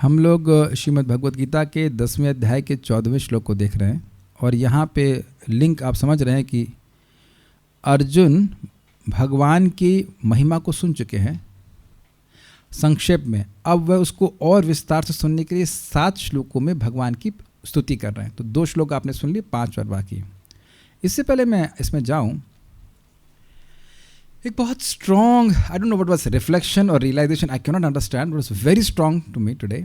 हम लोग श्रीमद् भगवद गीता के 10वें अध्याय के 14वें श्लोक को देख रहे हैं और यहाँ पे लिंक आप समझ रहे हैं कि अर्जुन भगवान की महिमा को सुन चुके हैं संक्षेप में। अब वह उसको और विस्तार से सुनने के लिए 7 श्लोकों में भगवान की स्तुति कर रहे हैं। तो 2 श्लोक आपने सुन लिए, 5 और बाकी। इससे पहले मैं इसमें जाऊं, एक बहुत strong, I don't know what was reflection और realisation, I can not understand, but it's very strong to me today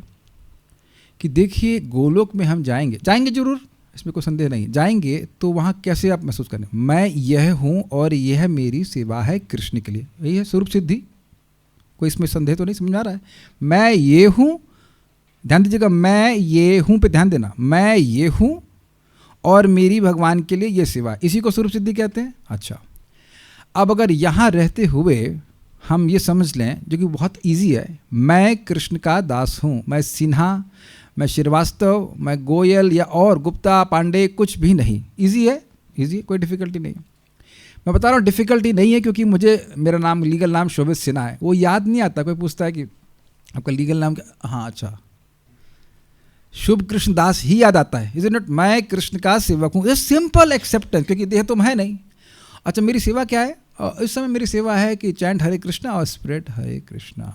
कि देखिए गोलोक में हम जाएंगे जरूर, इसमें कोई संदेह नहीं। जाएंगे तो वहाँ कैसे आप महसूस करें, मैं यह हूँ और यह मेरी सेवा है कृष्ण के लिए। यही है स्वरूप सिद्धि, कोई इसमें संदेह तो नहीं समझ आ रहा है। मैं ये हूँ, ध्यान दीजिएगा, मैं ये हूँ पे ध्यान देना, मैं ये हूँ और मेरी भगवान के लिए ये सेवा, इसी को स्वरूप सिद्धि कहते हैं। अच्छा, अब अगर यहाँ रहते हुए हम ये समझ लें, जो कि बहुत इजी है, मैं कृष्ण का दास हूँ, मैं सिन्हा, मैं श्रीवास्तव, मैं गोयल या और गुप्ता पांडे कुछ भी नहीं। इजी है, इजी है, कोई डिफ़िकल्टी नहीं। मैं बता रहा हूँ डिफ़िकल्टी नहीं है क्योंकि मुझे मेरा नाम, लीगल नाम शोभित सिन्हा है, वो याद नहीं आता। कोई पूछता है कि आपका लीगल नाम क्या, हाँ अच्छा शुभ कृष्ण दास ही याद आता है, इज इट नॉट? मैं कृष्ण का सेवक हूँ, ये सिंपल एक्सेप्टेंस, क्योंकि देह तो है नहीं। अच्छा, मेरी सेवा क्या है? इस समय मेरी सेवा है कि चैंट हरे कृष्णा और spread Hare Krishna.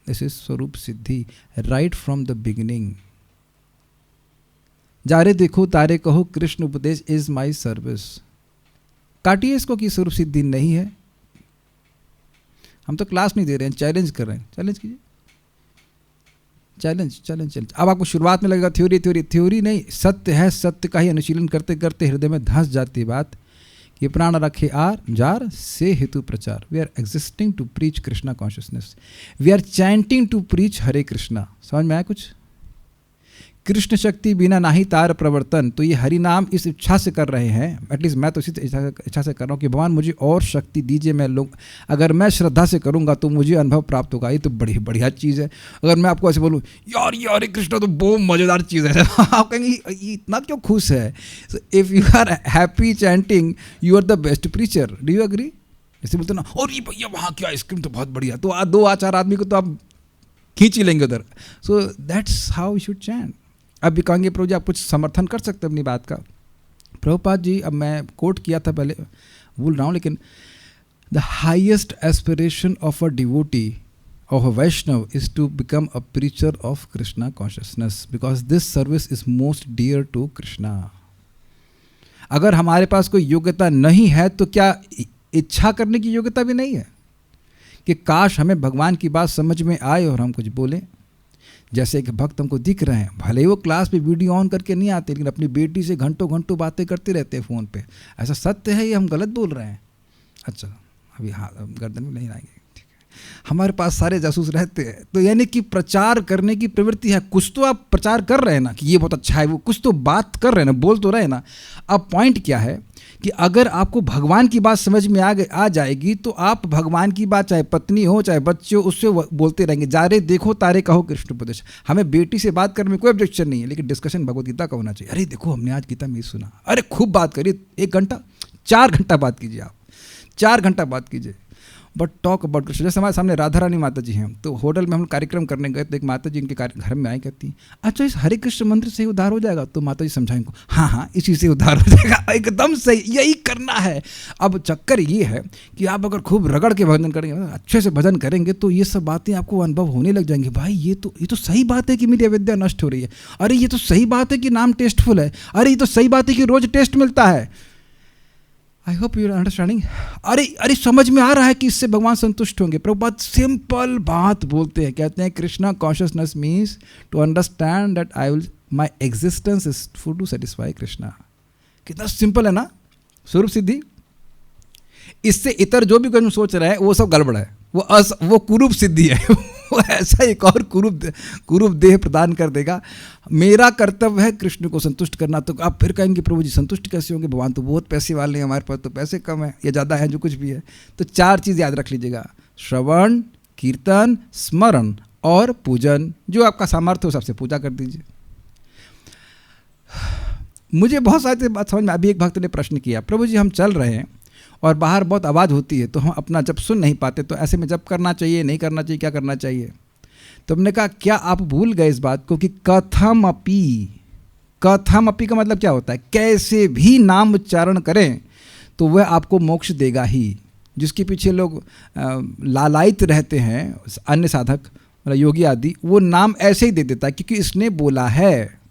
This is स्वरूप सिद्धि राइट फ्रॉम द बिगिनिंग। जारे देखो तारे कहो कृष्ण उपदेश इज माई सर्विस। काटिए इसको कि स्वरूप सिद्धि नहीं है। हम तो क्लास नहीं दे रहे हैं, चैलेंज कर रहे हैं। चैलेंज कीजिए, चैलेंज। अब आपको शुरुआत में लगेगा थ्योरी नहीं, सत्य है। सत्य का ही अनुशीलन करते करते हृदय में धंस जाती बात कि प्राण रखे आर जार से हेतु प्रचार। We are existing to preach Krishna consciousness, we are chanting to preach Hare Krishna. समझ में आया कुछ? कृष्ण शक्ति बिना नाही तार प्रवर्तन। तो ये हरि नाम इस इच्छा से कर रहे हैं, एटलीस्ट मैं तो इसी इच्छा से कर रहा हूँ कि भगवान मुझे और शक्ति दीजिए। मैं लोग, अगर मैं श्रद्धा से करूँगा तो मुझे अनुभव प्राप्त होगा। ये तो बड़ी बढ़िया चीज़ है। अगर मैं आपको ऐसे बोलूँ यार ये हरे कृष्णा तो बहुत मज़ेदार चीज़ है, आप कहेंगे ये इतना क्यों खुश है? So if you are happy chanting you are the best preacher. Do you agree? ऐसे बोलते ना, और ये भैया वहाँ की आइसक्रीम तो बहुत बढ़िया, तो 2-4 आदमी को तो आप खींच ही लेंगे उधर। So that's how you should chant. अब भी कहेंगे प्रभु जी आप कुछ समर्थन कर सकते हैं अपनी बात का? प्रभुपाद जी, अब मैं कोट किया था पहले, भूल रहा हूँ, लेकिन the highest aspiration of a devotee of a Vaishnav is to become a preacher of Krishna consciousness because this service is most dear to Krishna. अगर हमारे पास कोई योग्यता नहीं है तो क्या इच्छा करने की योग्यता भी नहीं है कि काश हमें भगवान की बात समझ में आए और हम कुछ बोलें? जैसे एक भक्त हमको दिख रहे हैं, भले ही वो क्लास पे वीडियो ऑन करके नहीं आते, लेकिन अपनी बेटी से घंटों बातें करते रहते हैं फ़ोन पे। ऐसा सत्य है ये हम गलत बोल रहे हैं? अच्छा, अभी हाँ गर्दन में नहीं आएंगे, ठीक है। हमारे पास सारे जासूस रहते हैं, तो यानी कि प्रचार करने की प्रवृत्ति है। कुछ तो आप प्रचार कर रहे हैं ना कि ये बहुत अच्छा है, वो कुछ तो बात कर रहे हैं ना, बोल तो रहे हैं ना। अब पॉइंट क्या है कि अगर आपको भगवान की बात समझ में आ जाएगी तो आप भगवान की बात, चाहे पत्नी हो चाहे बच्चे हो, उससे बोलते रहेंगे। जारे देखो तारे कहो कृष्ण उपदेश। हमें बेटी से बात करने में कोई ऑब्जेक्शन नहीं है, लेकिन डिस्कशन भगवद गीता का होना चाहिए। अरे देखो हमने आज गीता में सुना, अरे खूब बात करिए, 1 घंटा 4 घंटा बात कीजिए, आप 4 घंटा बात कीजिए, बट टॉक अबाउट कृष्ण। जैसे हमारे सामने राधा रानी माता जी हैं, तो होटल में हम कार्यक्रम करने गए तो एक माता जी इनके घर में आई, कहती अच्छा इस हरे कृष्ण मंत्र से ही उद्धार हो जाएगा? तो माता जी समझाएंगे, हाँ इसी से उद्धार हो जाएगा, एकदम सही, यही करना है। अब चक्कर ये है कि आप अगर खूब रगड़ के भजन करेंगे, अच्छे से भजन करेंगे, तो ये सब बातें आपको अनुभव होने लग जाएंगी। भाई ये तो सही बात है कि मेरी अविद्या नष्ट हो रही है, अरे ये तो सही बात है कि नाम टेस्टफुल है, अरे ये तो सही बात है कि रोज टेस्ट मिलता है। I hope you are understanding. अरे समझ में आ रहा है कि इससे भगवान संतुष्ट होंगे। प्रभुपाद सिंपल बात बोलते हैं, कहते हैं Krishna consciousness means to understand that I will my existence is for to satisfy Krishna. कितना सिंपल है ना स्वरूप सिद्धि। इससे इतर जो भी कुछ सोच रहे हैं वो सब गड़बड़ है, वो कुरूप सिद्धि है। वो ऐसा एक और कुरूप देह प्रदान कर देगा। मेरा कर्तव्य है कृष्ण को संतुष्ट करना। तो आप फिर कहेंगे प्रभु जी संतुष्ट कैसे होंगे, भगवान तो बहुत पैसे वाले हैं, हमारे पास तो पैसे कम है या ज़्यादा है, जो कुछ भी है। तो 4 चीज़ याद रख लीजिएगा, श्रवण, कीर्तन, स्मरण और पूजन। जो आपका सामर्थ्य हो सबसे पूजा कर दीजिए। मुझे बहुत सारी बात समझ में। अभी एक भक्त ने प्रश्न किया, प्रभु जी हम चल रहे हैं और बाहर बहुत आवाज़ होती है, तो हम अपना जब सुन नहीं पाते, तो ऐसे में जब करना चाहिए, नहीं करना चाहिए, क्या करना चाहिए? तो हमने कहा क्या आप भूल गए इस बात को कि कथमपि, कथमपि का मतलब क्या होता है, कैसे भी नाम उच्चारण करें तो वह आपको मोक्ष देगा ही। जिसके पीछे लोग लालायित रहते हैं अन्य साधक मतलब योगी आदि, वो नाम ऐसे ही दे देता है क्योंकि इसने बोला है।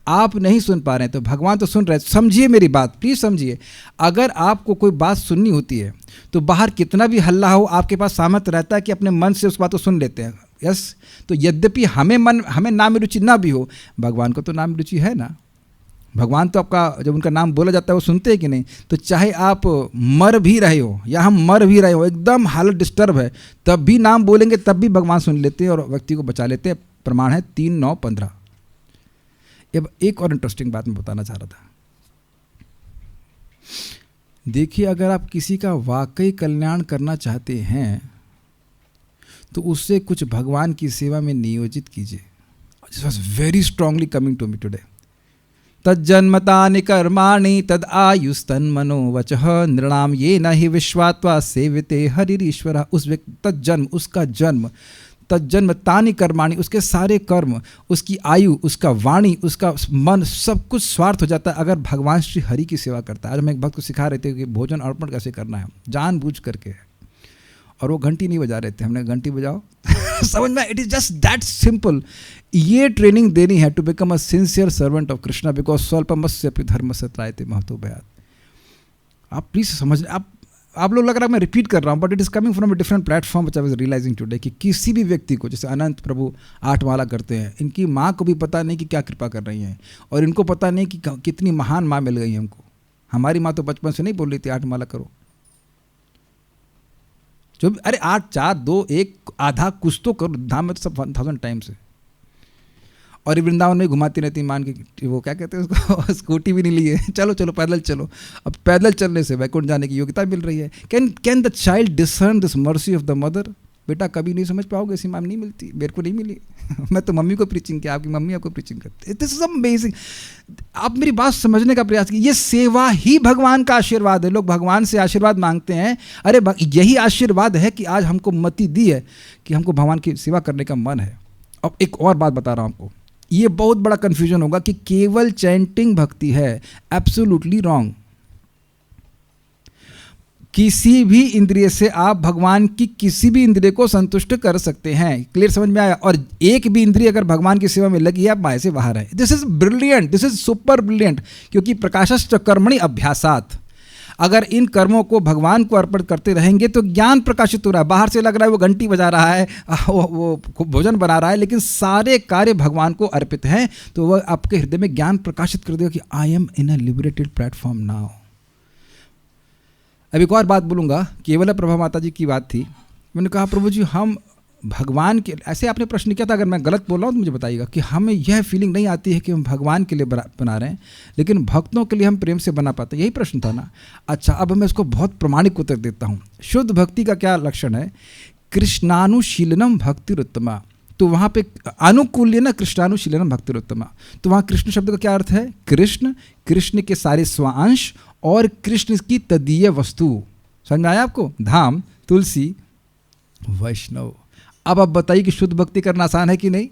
आप नहीं सुन पा रहे हैं तो भगवान तो सुन रहे हैं। समझिए मेरी बात, प्लीज़ समझिए। अगर आपको कोई बात सुननी होती है तो बाहर कितना भी हल्ला हो, आपके पास सामर्थ्य रहता है कि अपने मन से उस बात को सुन लेते हैं। यस, तो यद्यपि हमें नाम में रुचि ना भी हो, भगवान को तो नाम में रुचि है ना। भगवान तो आपका जब उनका नाम बोला जाता है वो सुनते हैं कि नहीं। तो चाहे आप मर भी रहे हो या हम मर भी रहे हो, एकदम हालत डिस्टर्ब है, तब भी नाम बोलेंगे, तब भी भगवान सुन लेते हैं और व्यक्ति को बचा लेते हैं। प्रमाण है 3-9-15। अब एक और इंटरेस्टिंग बात मैं बताना चाह रहा था। देखिए, अगर आप किसी का वाकई कल्याण करना चाहते हैं तो उससे कुछ भगवान की सेवा में नियोजित कीजिए। This was very strongly coming to me today. तज्जन्मतानि कर्माणि तद आयुस्तन्मनो वचः नृणाम ये न हि विश्वात्वा सेविते हरिरीश्वर। उस व्यक्ति तज्जन्म, उसका जन्म, तज्जन्म तानि कर्माणि, उसके सारे कर्म, उसकी आयु, उसका वाणी, उसका मन, सब कुछ स्वार्थ हो जाता है अगर भगवान श्री हरि की सेवा करता है। आज हम एक भक्त को सिखा रहे थे कि भोजन अर्पण कैसे करना है, जानबूझ करके, और वो घंटी नहीं बजा रहे थे। हमने घंटी बजाओ समझ में, it is just that simple. ये ट्रेनिंग देनी है to become a sincere servant of Krishna, because स्वल्पमस्य अपि धर्मस्य त्रायते महतो भयात्। आप प्लीज समझ, आप लोग लग रहा है मैं रिपीट कर रहा हूँ, but it is coming from a different platform which I was realizing today कि किसी भी व्यक्ति को, जैसे अनंत प्रभु 8 माला करते हैं, इनकी माँ को भी पता नहीं कि क्या कृपा कर रही हैं, और इनको पता नहीं कि कितनी महान माँ मिल गई है हमको। हमारी माँ तो बचपन से नहीं बोल रही थी 8 माला करो, जो भी, अरे 8 4 2 1 आधा कुछ तो करो, धाम में तो सब 1000 टाइम्स है। और वृंदावन में घुमाती रहती मान के, वो क्या कहते हैं उसको, स्कूटी भी नहीं ली है, चलो चलो पैदल चलो। अब पैदल चलने से वैकुंठ जाने की योग्यता मिल रही है। Can the child discern this mercy of the mother? बेटा कभी नहीं समझ पाओगे, ऐसी माम नहीं मिलती, मेरे को नहीं मिली मैं तो मम्मी को प्रीचिंग किया, आपकी मम्मी आपको प्रीचिंग करती। This is amazing. आप मेरी बात समझने का प्रयास कीजिए। ये सेवा ही भगवान का आशीर्वाद है। लोग भगवान से आशीर्वाद मांगते हैं, अरे यही आशीर्वाद है कि आज हमको मति दी है कि हमको भगवान की सेवा करने का मन है। अब एक और बात बता रहा हूँ आपको, ये बहुत बड़ा कंफ्यूजन होगा कि केवल चैंटिंग भक्ति है। Absolutely wrong. किसी भी इंद्रिय से आप भगवान की किसी भी इंद्रिय को संतुष्ट कर सकते हैं। क्लियर, समझ में आया? और एक भी इंद्रिय अगर भगवान की सेवा में लगी है, आप माया से बाहर है। This is brilliant, this is super brilliant, क्योंकि प्रकाशश्च कर्मणि अभ्यासात्। अगर इन कर्मों को भगवान को अर्पण करते रहेंगे तो ज्ञान प्रकाशित हो रहा है। बाहर से लग रहा है वो घंटी बजा रहा है, वो भोजन बना रहा है, लेकिन सारे कार्य भगवान को अर्पित हैं, तो वह आपके हृदय में ज्ञान प्रकाशित कर देगा कि I am in a liberated platform now. अब एक और बात बोलूँगा, केवल प्रभा माता जी की बात थी। मैंने कहा प्रभु जी हम भगवान के, ऐसे आपने प्रश्न किया था, अगर मैं गलत बोल रहा हूँ तो मुझे बताइएगा, कि हमें यह फीलिंग नहीं आती है कि हम भगवान के लिए बना रहे हैं लेकिन भक्तों के लिए हम प्रेम से बना पाते, यही प्रश्न था ना? अच्छा, अब मैं इसको बहुत प्रमाणिक उत्तर देता हूँ। शुद्ध भक्ति का क्या लक्षण है? कृष्णानुशीलनम भक्तिरुत्तमा। तो वहाँ पे अनुकूल्यन कृष्णानुशीलनम भक्तिरुत्तमा, तो वहाँ कृष्ण शब्द का क्या अर्थ है? कृष्ण, कृष्ण के सारे स्वांश और कृष्ण की तदीय वस्तु। समझ में आया आपको? धाम, तुलसी, वैष्णव। अब आप बताइए कि शुद्ध भक्ति करना आसान है कि नहीं?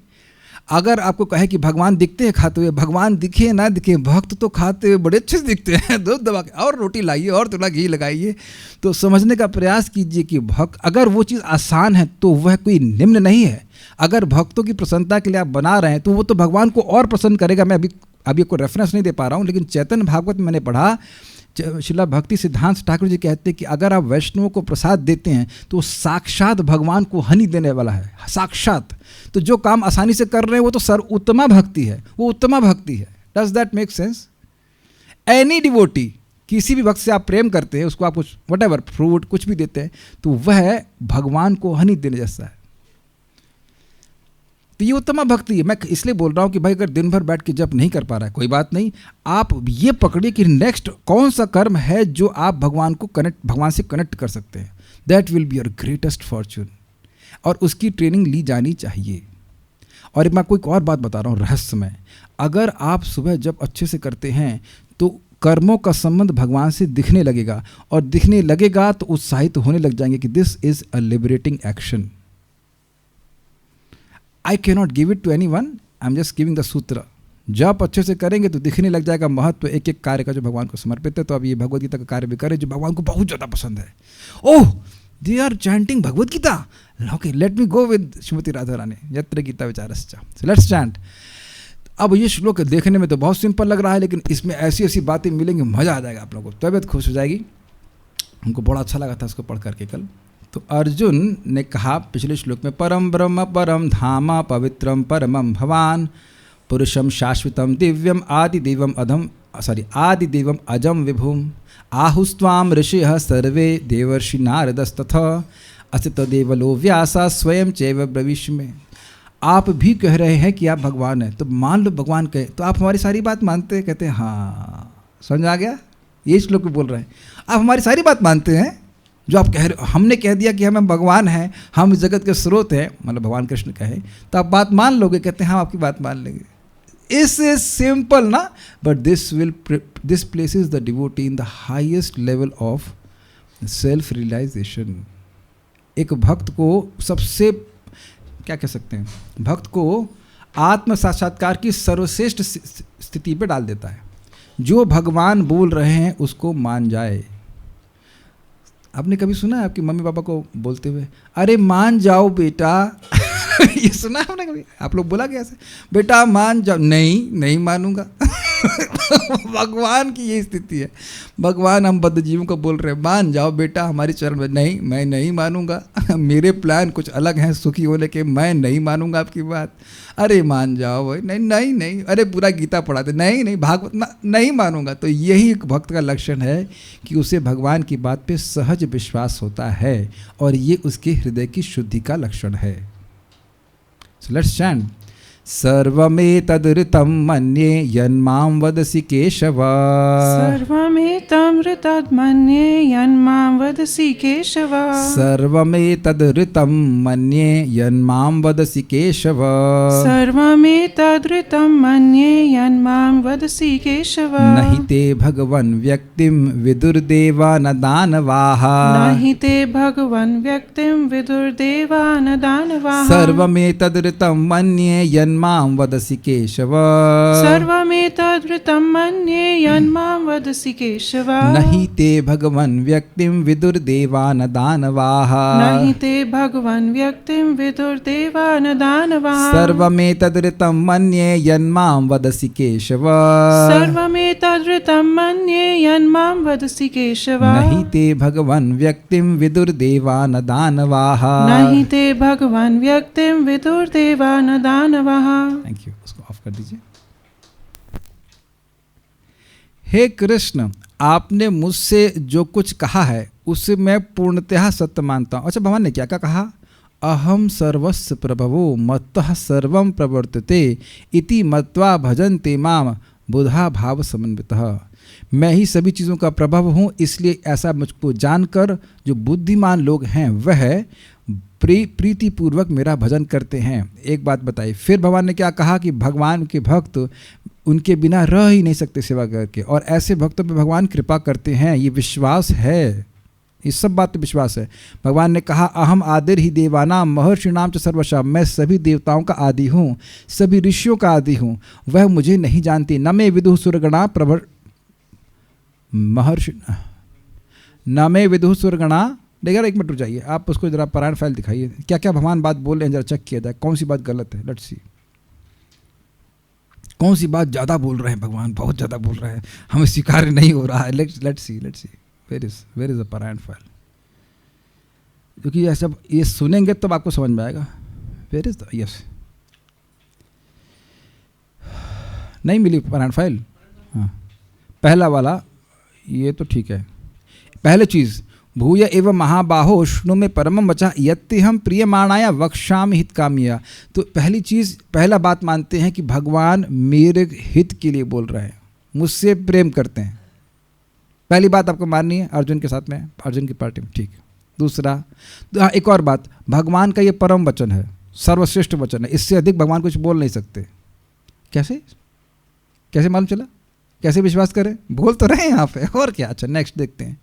अगर आपको कहे कि भगवान दिखते हैं खाते हुए, भगवान दिखे ना दिखे, भक्त तो खाते हुए बड़े अच्छे से दिखते हैं, दूध दबा के और रोटी लाइए और थोड़ा घी लगाइए, तो समझने का प्रयास कीजिए कि भक्त, अगर वो चीज़ आसान है तो वह कोई निम्न नहीं है। अगर भक्तों की प्रसन्नता के लिए आप बना रहे हैं तो वो तो भगवान को और प्रसन्न करेगा। मैं अभी आपको रेफरेंस नहीं दे पा रहा हूँ, लेकिन चैतन्य भागवत में मैंने पढ़ा, श्रीला भक्ति सिद्धांत ठाकुर जी कहते हैं कि अगर आप वैष्णवों को प्रसाद देते हैं तो साक्षात भगवान को हानि देने वाला है, साक्षात। तो जो काम आसानी से कर रहे हैं वो तो उत्तमा भक्ति है, वो उत्तमा भक्ति है। Does that make sense? Any devotee, किसी भी भक्त से आप प्रेम करते हैं, उसको आप कुछ व्हाटएवर फ्रूट कुछ भी देते हैं, तो वह भगवान को हानि देने जैसा है। तो ये उत्तम भक्ति है। मैं इसलिए बोल रहा हूँ कि भाई अगर दिन भर बैठ के जप नहीं कर पा रहा है, कोई बात नहीं, आप ये पकड़िए कि नेक्स्ट कौन सा कर्म है जो आप भगवान से कनेक्ट कर सकते हैं। That will be your greatest Fortune, और उसकी ट्रेनिंग ली जानी चाहिए। और मैं कोई और बात बता रहा हूँ रहस्यमय। अगर आप सुबह जब अच्छे से करते हैं तो कर्मों का संबंध भगवान से दिखने लगेगा, और दिखने लगेगा तो उत्साहित होने लग जाएंगे कि this is a liberating action. I can not give it to anyone, I am just giving the sutra. जब अच्छे से करेंगे तो दिखने लग जाएगा महत्व एक एक कार्य का जो भगवान को समर्पित है। तो अब ये भगवद गीता का कार्य भी करें जो भगवान को बहुत ज़्यादा पसंद है। Oh, they are chanting Bhagavad Gita, okay let me go with Shrimati Radha Rani यत्र गीता विचारश्च, लेट्स चैंट। अब ये श्लोक देखने में तो बहुत सिंपल लग रहा है, लेकिन इसमें ऐसी ऐसी बातें मिलेंगी, मज़ा आ जाएगा आप लोगों को, तबीयत खुश हो जाएगी। हमको बड़ा अच्छा लगा था इसको पढ़ करके कल। तो अर्जुन ने कहा पिछले श्लोक में, परम ब्रह्म परम धाम पवित्रम परमम भवान पुरुषम शाश्वतम दिव्यम आदिदेवम आदिदेवम अजम विभुम आहुस्त्वाम ऋषयः सर्वे देवर्षि नारदस्तथा असित देवलो व्यासा स्वयं चैव ब्रवीष्य में। आप भी कह रहे हैं कि आप भगवान हैं, तो मान लो भगवान कहे तो आप हमारी सारी बात मानते हैं? कहते हैं हाँ, समझ आ गया, ये श्लोक में बोल रहे हैं। आप हमारी सारी बात मानते हैं जो आप कह रहे हो, हमने कह दिया कि हम भगवान हैं, हम इस जगत के स्रोत हैं, मतलब भगवान कृष्ण कहे तो आप बात मान लोगे? कहते हैं हम आपकी बात मान लेंगे। इस सिंपल ना, but this places the devotee in the highest level of self realization. एक भक्त को सबसे क्या कह सकते हैं, भक्त को आत्म साक्षात्कार की सर्वश्रेष्ठ स्थिति पे डाल देता है। जो भगवान बोल रहे हैं उसको मान जाए। आपने कभी सुना है आपकी मम्मी पापा को बोलते हुए, अरे मान जाओ बेटा? ये सुना है आपने कभी? आप लोग बोला क्या ऐसे, बेटा मान जाओ? नहीं मानूंगा। भगवान की ये स्थिति है। भगवान हम बद्धजीवों को बोल रहे हैं, मान जाओ बेटा हमारी चरण में। नहीं, मैं नहीं मानूंगा। मेरे प्लान कुछ अलग हैं सुखी होने के, मैं नहीं मानूंगा आपकी बात। अरे मान जाओ भाई। नहीं। अरे पूरा गीता पढ़ा दे। नहीं भागवत नहीं मानूंगा। तो यही एक भक्त का लक्षण है कि उसे भगवान की बात पे सहज विश्वास होता है, और ये उसके हृदय की शुद्धि का लक्षण है। So let's chant. सर्वमेतदृतं मन्ये यन्मां वदसि केशव। सर्वमेतदृतं मन्ये यन्मां वदसि केशव। सर्वमेतदृतं मन्ये यन्मां वदसि केशव। सर्वमेतदृतं मन्ये यन्मां वदसि केशव। नहि ते भगवन् व्यक्तिं विदुर्देवा न दानवाः। नहि ते भगवन् व्यक्तिं विदुर्देवा न दानवाः। सर्वमेतदृतं मन्ये यन्मां वदसि केशव। सर्वमेतदृतं मन्ये यन्मां वदसि केशव। नहि ते भगवन् व्यक्तिं विदुर्देवा न दानवाः। नहि ते भगवन् व्यक्तिं विदुर्देवा न दानवाः। सर्वमेतदृतं मन्ये यन्मां वदसि केशव। सर्वमेतदृतं मन्ये यन्मां वदसि केशव। नहि ते भगवन् व्यक्तिं विदुर्देवा न दानवाः। नहि ते भगवन् व्यक्तिं विदुर्देवा न दानवाः। थैंक यू, उसको ऑफ कर दीजिए। हे कृष्ण, आपने मुझसे जो कुछ कहा है उसे मैं पूर्णतः सत्य मानता हूँ। अच्छा, भगवान ने क्या क्या कहा? अहम सर्वस्य प्रभवो मत्तः सर्वं प्रवर्तते इति मत्वा भजन्ते माम बुधा भाव समन्वितः। मैं ही सभी चीज़ों का प्रभव हूँ, इसलिए ऐसा मुझको जानकर जो बुद्धिमान लोग हैं वह प्रीतिपूर्वक मेरा भजन करते हैं। एक बात बताइए, फिर भगवान ने क्या कहा कि भगवान के भक्त उनके बिना रह ही नहीं सकते सेवा करके, और ऐसे भक्तों पे भगवान कृपा करते हैं। ये विश्वास है, इस सब बात पे विश्वास है। भगवान ने कहा अहम आदिर ही देवानाम महर्षिणाम च सर्वशः। मैं सभी देवताओं का आदि हूँ, सभी ऋषियों का आदि हूँ। वह मुझे नहीं जानती। न मे विदुः सुरगणा प्रभर महर्षि न मे विदुः सुरगणा। देखिए, एक मिनट रुक जाइए, आप उसको जरा पारायण फाइल दिखाइए, क्या क्या भगवान बात बोल रहे हैं, जरा चेक किया जाए कौन सी बात गलत है। लेट्स सी, कौन सी बात ज़्यादा बोल रहे हैं भगवान, बहुत ज़्यादा बोल रहे हैं, हमें स्वीकार नहीं हो रहा है। Let's see where is the parayana file, क्योंकि ये सब ये सुनेंगे तब आपको समझ में आएगा। वेयर इज द, यस, नहीं मिली पारायण फाइल। हाँ, पहला वाला ये तो ठीक है। पहले चीज़, भूय एवं महाबाहो शृणु में परमं वचः यत्यहं प्रियमाणाय वक्ष्यामि हितकाम्या। तो पहली चीज़, पहला बात मानते हैं कि भगवान मेरे हित के लिए बोल रहे हैं, मुझसे प्रेम करते हैं। पहली बात आपको माननी है, अर्जुन के साथ में, अर्जुन की पार्टी में, ठीक है। दूसरा, एक और बात, भगवान का ये परम वचन है, सर्वश्रेष्ठ वचन है, इससे अधिक भगवान कुछ बोल नहीं सकते। कैसे मालूम चला? कैसे विश्वास करें? बोल तो रहे हैं यहाँ पे, और क्या। अच्छा, नेक्स्ट देखते हैं।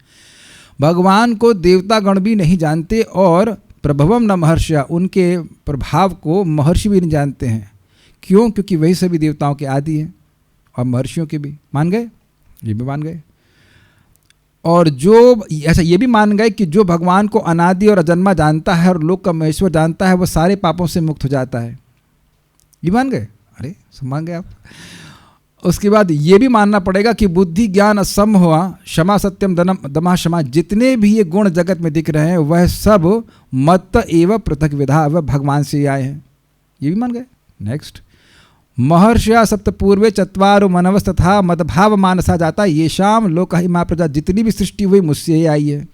भगवान को देवता गण भी नहीं जानते और प्रभवम न महर्षिया, उनके प्रभाव को महर्षि भी नहीं जानते हैं। क्यों? क्योंकि वही सभी देवताओं के आदि हैं और महर्षियों के भी। मान गए? ये भी मान गए। और जो ऐसा ये भी मान गए कि जो भगवान को अनादि और अजन्मा जानता है और लोक का महेश्वर जानता है, वह सारे पापों से मुक्त हो जाता है। ये मान गए? अरे सब मान गए आप। उसके बाद ये भी मानना पड़ेगा कि बुद्धि ज्ञान असम हुआ, क्षमा सत्यम दमा क्षमा, जितने भी ये गुण जगत में दिख रहे हैं वह सब मत एवं पृथक विधा, वह भगवान से आए हैं। ये भी मान गए। नेक्स्ट, महर्षिया सप्त पूर्वे चत्वारो मनवस तथा मदभाव मानसा जाता, ये शाम लोक हिमा प्रजा, जितनी भी सृष्टि हुई मुझसे ही आई है।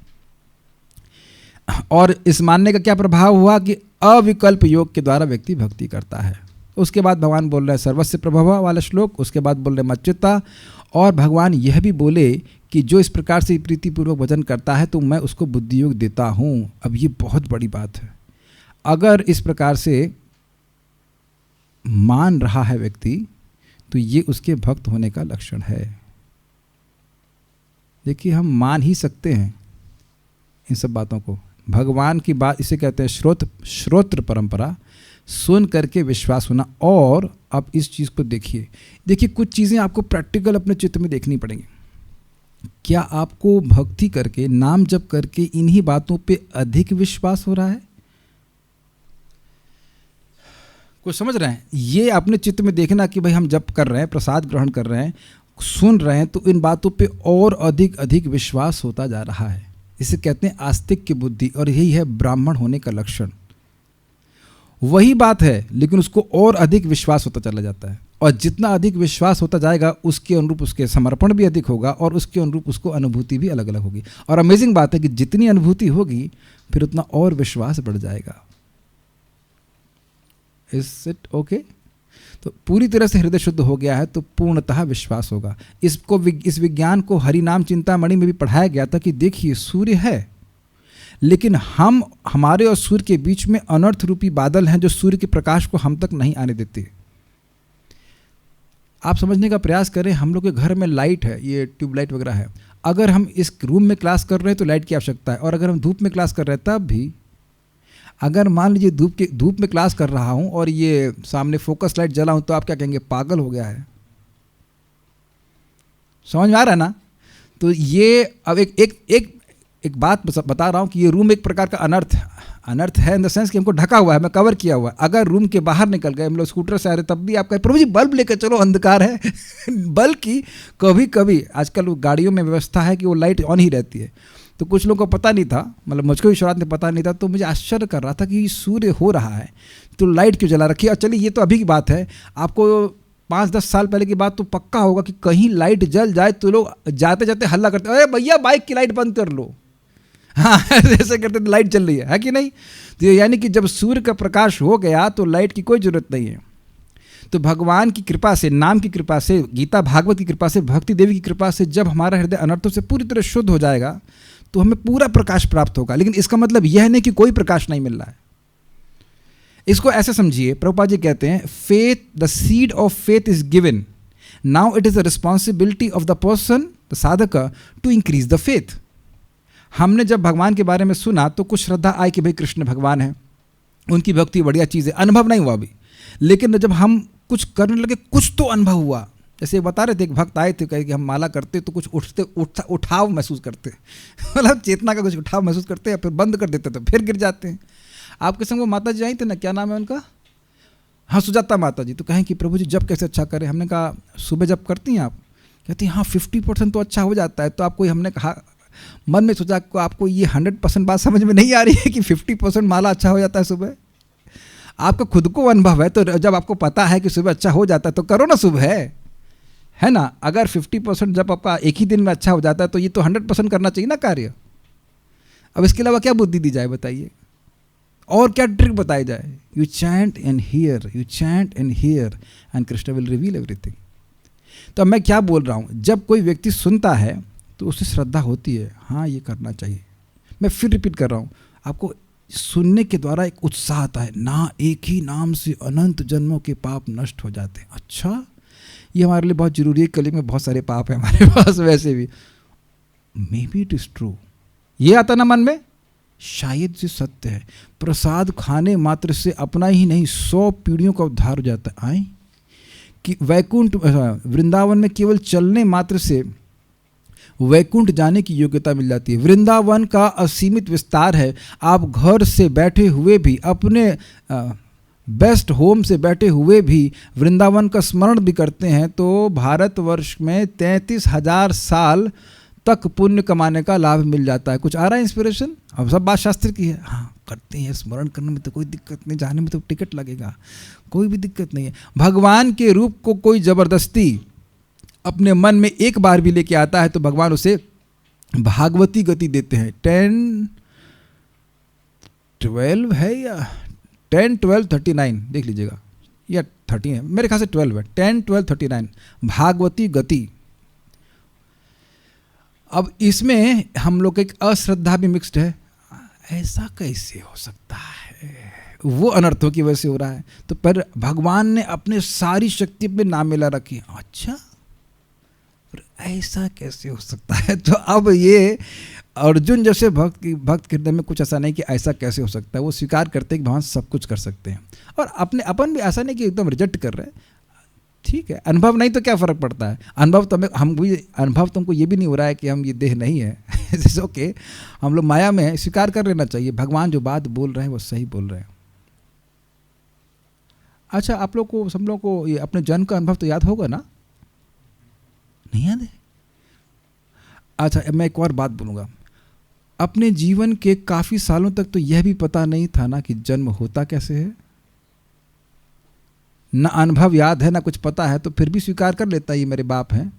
और इस मानने का क्या प्रभाव हुआ कि अविकल्प योग के द्वारा व्यक्ति भक्ति करता है। उसके बाद भगवान बोल रहे हैं सर्वस्य प्रभव वाला श्लोक, उसके बाद बोल रहे मच्युता, और भगवान यह भी बोले कि जो इस प्रकार से प्रीतिपूर्वक भजन करता है तो मैं उसको बुद्धि योग देता हूँ। अब ये बहुत बड़ी बात है। अगर इस प्रकार से मान रहा है व्यक्ति तो ये उसके भक्त होने का लक्षण है। देखिए, हम मान ही सकते हैं इन सब बातों को। भगवान की बात इसे कहते हैं श्रोत्र परंपरा, सुन करके विश्वास होना। और आप इस चीज़ को देखिए कुछ चीज़ें आपको प्रैक्टिकल अपने चित्त में देखनी पड़ेंगी। क्या आपको भक्ति करके, नाम जप करके इन्हीं बातों पे अधिक विश्वास हो रहा है? कुछ समझ रहे हैं? ये अपने चित्त में देखना कि भाई हम जप कर रहे हैं, प्रसाद ग्रहण कर रहे हैं, सुन रहे हैं, तो इन बातों पे और अधिक अधिक विश्वास होता जा रहा है। इसे कहते हैं आस्तिक की बुद्धि, और यही है ब्राह्मण होने का लक्षण। वही बात है, लेकिन उसको और अधिक विश्वास होता चला जाता है, और जितना अधिक विश्वास होता जाएगा उसके अनुरूप उसके समर्पण भी अधिक होगा, और उसके अनुरूप उसको अनुभूति भी अलग अलग होगी। और अमेजिंग बात है कि जितनी अनुभूति होगी फिर उतना और विश्वास बढ़ जाएगा। Is it okay? तो पूरी तरह से हृदय शुद्ध हो गया है तो पूर्णतः विश्वास होगा। इस विज्ञान को हरिनाम चिंतामणि में भी पढ़ाया गया था कि देखिए सूर्य है, लेकिन हमारे और सूर्य के बीच में अनर्थ रूपी बादल हैं जो सूर्य के प्रकाश को हम तक नहीं आने देते। आप समझने का प्रयास करें, हम लोग के घर में लाइट है, ये ट्यूबलाइट वगैरह है। अगर हम इस रूम में क्लास कर रहे हैं तो लाइट की आवश्यकता है, और अगर हम धूप में क्लास कर रहे हैं तब भी। अगर मान लीजिए धूप में क्लास कर रहा हूं और ये सामने फोकस लाइट जला हूं तो आप क्या कहेंगे? पागल हो गया है। समझ में आ रहा है ना? तो ये अब एक बात बता रहा हूं कि ये रूम एक प्रकार का अनर्थ है, इन द सेंस कि हमको ढका हुआ है, मैं कवर किया हुआ है। अगर रूम के बाहर निकल गए, हम लोग स्कूटर से आ रहे तब भी आप कहें प्रभु जी बल्ब लेकर चलो, अंधकार है। बल्कि कभी कभी आजकल गाड़ियों में व्यवस्था है कि वो लाइट ऑन ही रहती है। तो कुछ लोगों को पता नहीं था, मतलब मुझको भी शुरुआत में पता नहीं था, तो मुझे आश्चर्य कर रहा था कि सूर्य हो रहा है तो लाइट क्यों जला रखी है। और चलिए ये तो अभी की बात है, आपको 5-10 साल पहले की बात तो पक्का होगा कि कहीं लाइट जल जाए तो लोग जाते जाते हल्ला करते, अरे भैया बाइक की लाइट बंद कर लो। हाँ ऐसे करते तो लाइट चल रही है कि नहीं? तो यानी कि जब सूर्य का प्रकाश हो गया तो लाइट की कोई जरूरत नहीं है। तो भगवान की कृपा से, नाम की कृपा से, गीता भागवत की कृपा से, भक्ति देवी की कृपा से जब हमारा हृदय अनर्थों से पूरी तरह शुद्ध हो जाएगा तो हमें पूरा प्रकाश प्राप्त होगा। लेकिन इसका मतलब यह नहीं कि कोई प्रकाश नहीं मिल रहा है। इसको ऐसे समझिए, प्रभुपाद जी कहते हैं faith, the seed of faith is given, now it is the responsibility of the person, the साधक, टू इंक्रीज द फेथ। हमने जब भगवान के बारे में सुना तो कुछ श्रद्धा आई कि भाई कृष्ण भगवान है, उनकी भक्ति बढ़िया चीज़ है, अनुभव नहीं हुआ अभी। लेकिन जब हम कुछ करने लगे कुछ तो अनुभव हुआ। जैसे बता रहे थे, एक भक्त आए थे, कहे कि हम माला करते तो कुछ उठाव महसूस करते, मतलब चेतना का कुछ उठाव महसूस करते हैं, फिर बंद कर देते तो फिर गिर जाते हैं। आपके संग वो माता जी आई थे ना, क्या नाम है उनका? हाँ, सुजाता माता जी। तो कहें कि प्रभु जी जब कैसे अच्छा करें? हमने कहा सुबह जब करती हैं आप? कहती हाँ 50% तो अच्छा हो जाता है। तो आपको, हमने कहा मन में सोचा को आपको ये 100% बात समझ में नहीं आ रही है कि 50% माला अच्छा हो जाता है सुबह? आपका खुद को अनुभव है, तो जब आपको पता है कि सुबह अच्छा हो जाता है तो करो ना सुबह, है ना? अगर 50% जब आपका एक ही दिन में अच्छा हो जाता है तो ये तो 100% करना चाहिए ना कार्य। अब इसके अलावा क्या बुद्धि दी जाए बताइए, और क्या ट्रिक बताई जाए? You chant and here, you chant and here and Krishna will reveal everything. तो अब मैं क्या बोल रहा हूँ, जब कोई व्यक्ति सुनता है तो उससे श्रद्धा होती है, हाँ ये करना चाहिए। मैं फिर रिपीट कर रहा हूँ, आपको सुनने के द्वारा एक उत्साह आता है ना, एक ही नाम से अनंत जन्मों के पाप नष्ट हो जाते हैं। अच्छा, ये हमारे लिए बहुत जरूरी है, कलयुग में बहुत सारे पाप हैं हमारे पास वैसे भी। May be it is true. ये आता ना मन में, शायद ये सत्य है। प्रसाद खाने मात्र से अपना ही नहीं 100 पीढ़ियों का उद्धार हो जाता है। आए कि वैकुंठ वृंदावन में केवल चलने मात्र से वैकुंठ जाने की योग्यता मिल जाती है। वृंदावन का असीमित विस्तार है। आप घर से बैठे हुए भी, अपने बेस्ट होम से बैठे हुए भी वृंदावन का स्मरण भी करते हैं तो भारतवर्ष में 33,000 साल तक पुण्य कमाने का लाभ मिल जाता है। कुछ आ रहा है इंस्पिरेशन? अब सब बात शास्त्र की है। हाँ, करते हैं, स्मरण करने में तो कोई दिक्कत नहीं, जाने में तो टिकट लगेगा, कोई भी दिक्कत नहीं है। भगवान के रूप को कोई ज़बरदस्ती अपने मन में एक बार भी लेके आता है तो भगवान उसे भागवती गति देते हैं। 10, 12 है या 10, 12, 39 देख लीजिएगा, या 13 है मेरे ख्याल से, 12 है, 10, 12, 39 भागवती गति। अब इसमें हम लोग एक अश्रद्धा भी मिक्स्ड है। ऐसा कैसे हो सकता है? वो अनर्थों की वजह से हो रहा है। तो पर भगवान ने अपने सारी शक्ति अपने नाम में ला रखी। अच्छा, ऐसा कैसे हो सकता है? तो अब ये अर्जुन जैसे भक्त के हृदय में कुछ ऐसा नहीं कि ऐसा कैसे हो सकता है। वो स्वीकार करते हैं कि भगवान सब कुछ कर सकते हैं। और अपने अपन भी ऐसा नहीं कि एकदम रिजेक्ट कर रहे हैं। ठीक है, अनुभव नहीं तो क्या फ़र्क पड़ता है? अनुभव तो अनुभव तुमको ये भी नहीं हो रहा है कि हम ये देह नहीं है। इट्स ओके, हम लोग माया में स्वीकार कर लेना चाहिए। भगवान जो बात बोल रहे हैं वो सही बोल रहे हैं। अच्छा, आप लोग को, सब लोग को ये अपने जन्म का अनुभव तो याद होगा ना? नहीं याद है? अच्छा, मैं एक और बात बोलूँगा। अपने जीवन के काफ़ी सालों तक तो यह भी पता नहीं था ना कि जन्म होता कैसे है। ना अनुभव याद है, ना कुछ पता है, तो फिर भी स्वीकार कर लेता ये मेरे बाप हैं।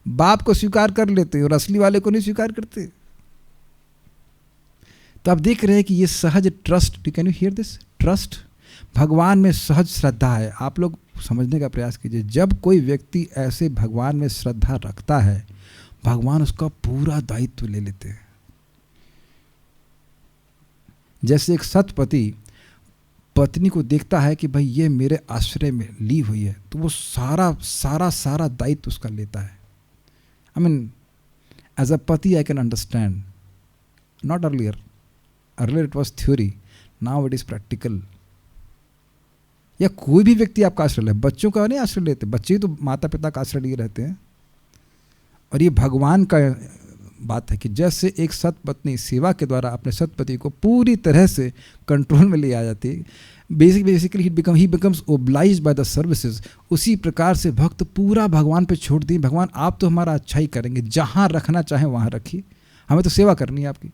बाप को स्वीकार कर लेते और असली वाले को नहीं स्वीकार करते। तो आप देख रहे हैं कि ये सहज trust, can you here this? Trust, भगवान में सहज श्रद्धा है। आप लोग समझने का प्रयास कीजिए। जब कोई व्यक्ति ऐसे भगवान में श्रद्धा रखता है, भगवान उसका पूरा दायित्व ले लेते हैं। जैसे एक सतपति पत्नी को देखता है कि भाई ये मेरे आश्रय में ली हुई है, तो वो सारा दायित्व उसका लेता है। आई मीन, एज अ पति I can understand, not earlier it was theory, now it is practical. या कोई भी व्यक्ति आपका आश्रय ले, बच्चों का नहीं आश्रय लेते, बच्चे तो माता पिता का आश्रय लिए रहते हैं। और ये भगवान का बात है कि जैसे एक सतपत्नी सेवा के द्वारा अपने सतपति को पूरी तरह से कंट्रोल में ले आ जाती है, basically he becomes obliged by the services, उसी प्रकार से भक्त पूरा भगवान पे छोड़ दी। भगवान आप तो हमारा अच्छा ही करेंगे, जहाँ रखना चाहें वहाँ रखिए, हमें तो सेवा करनी है आपकी।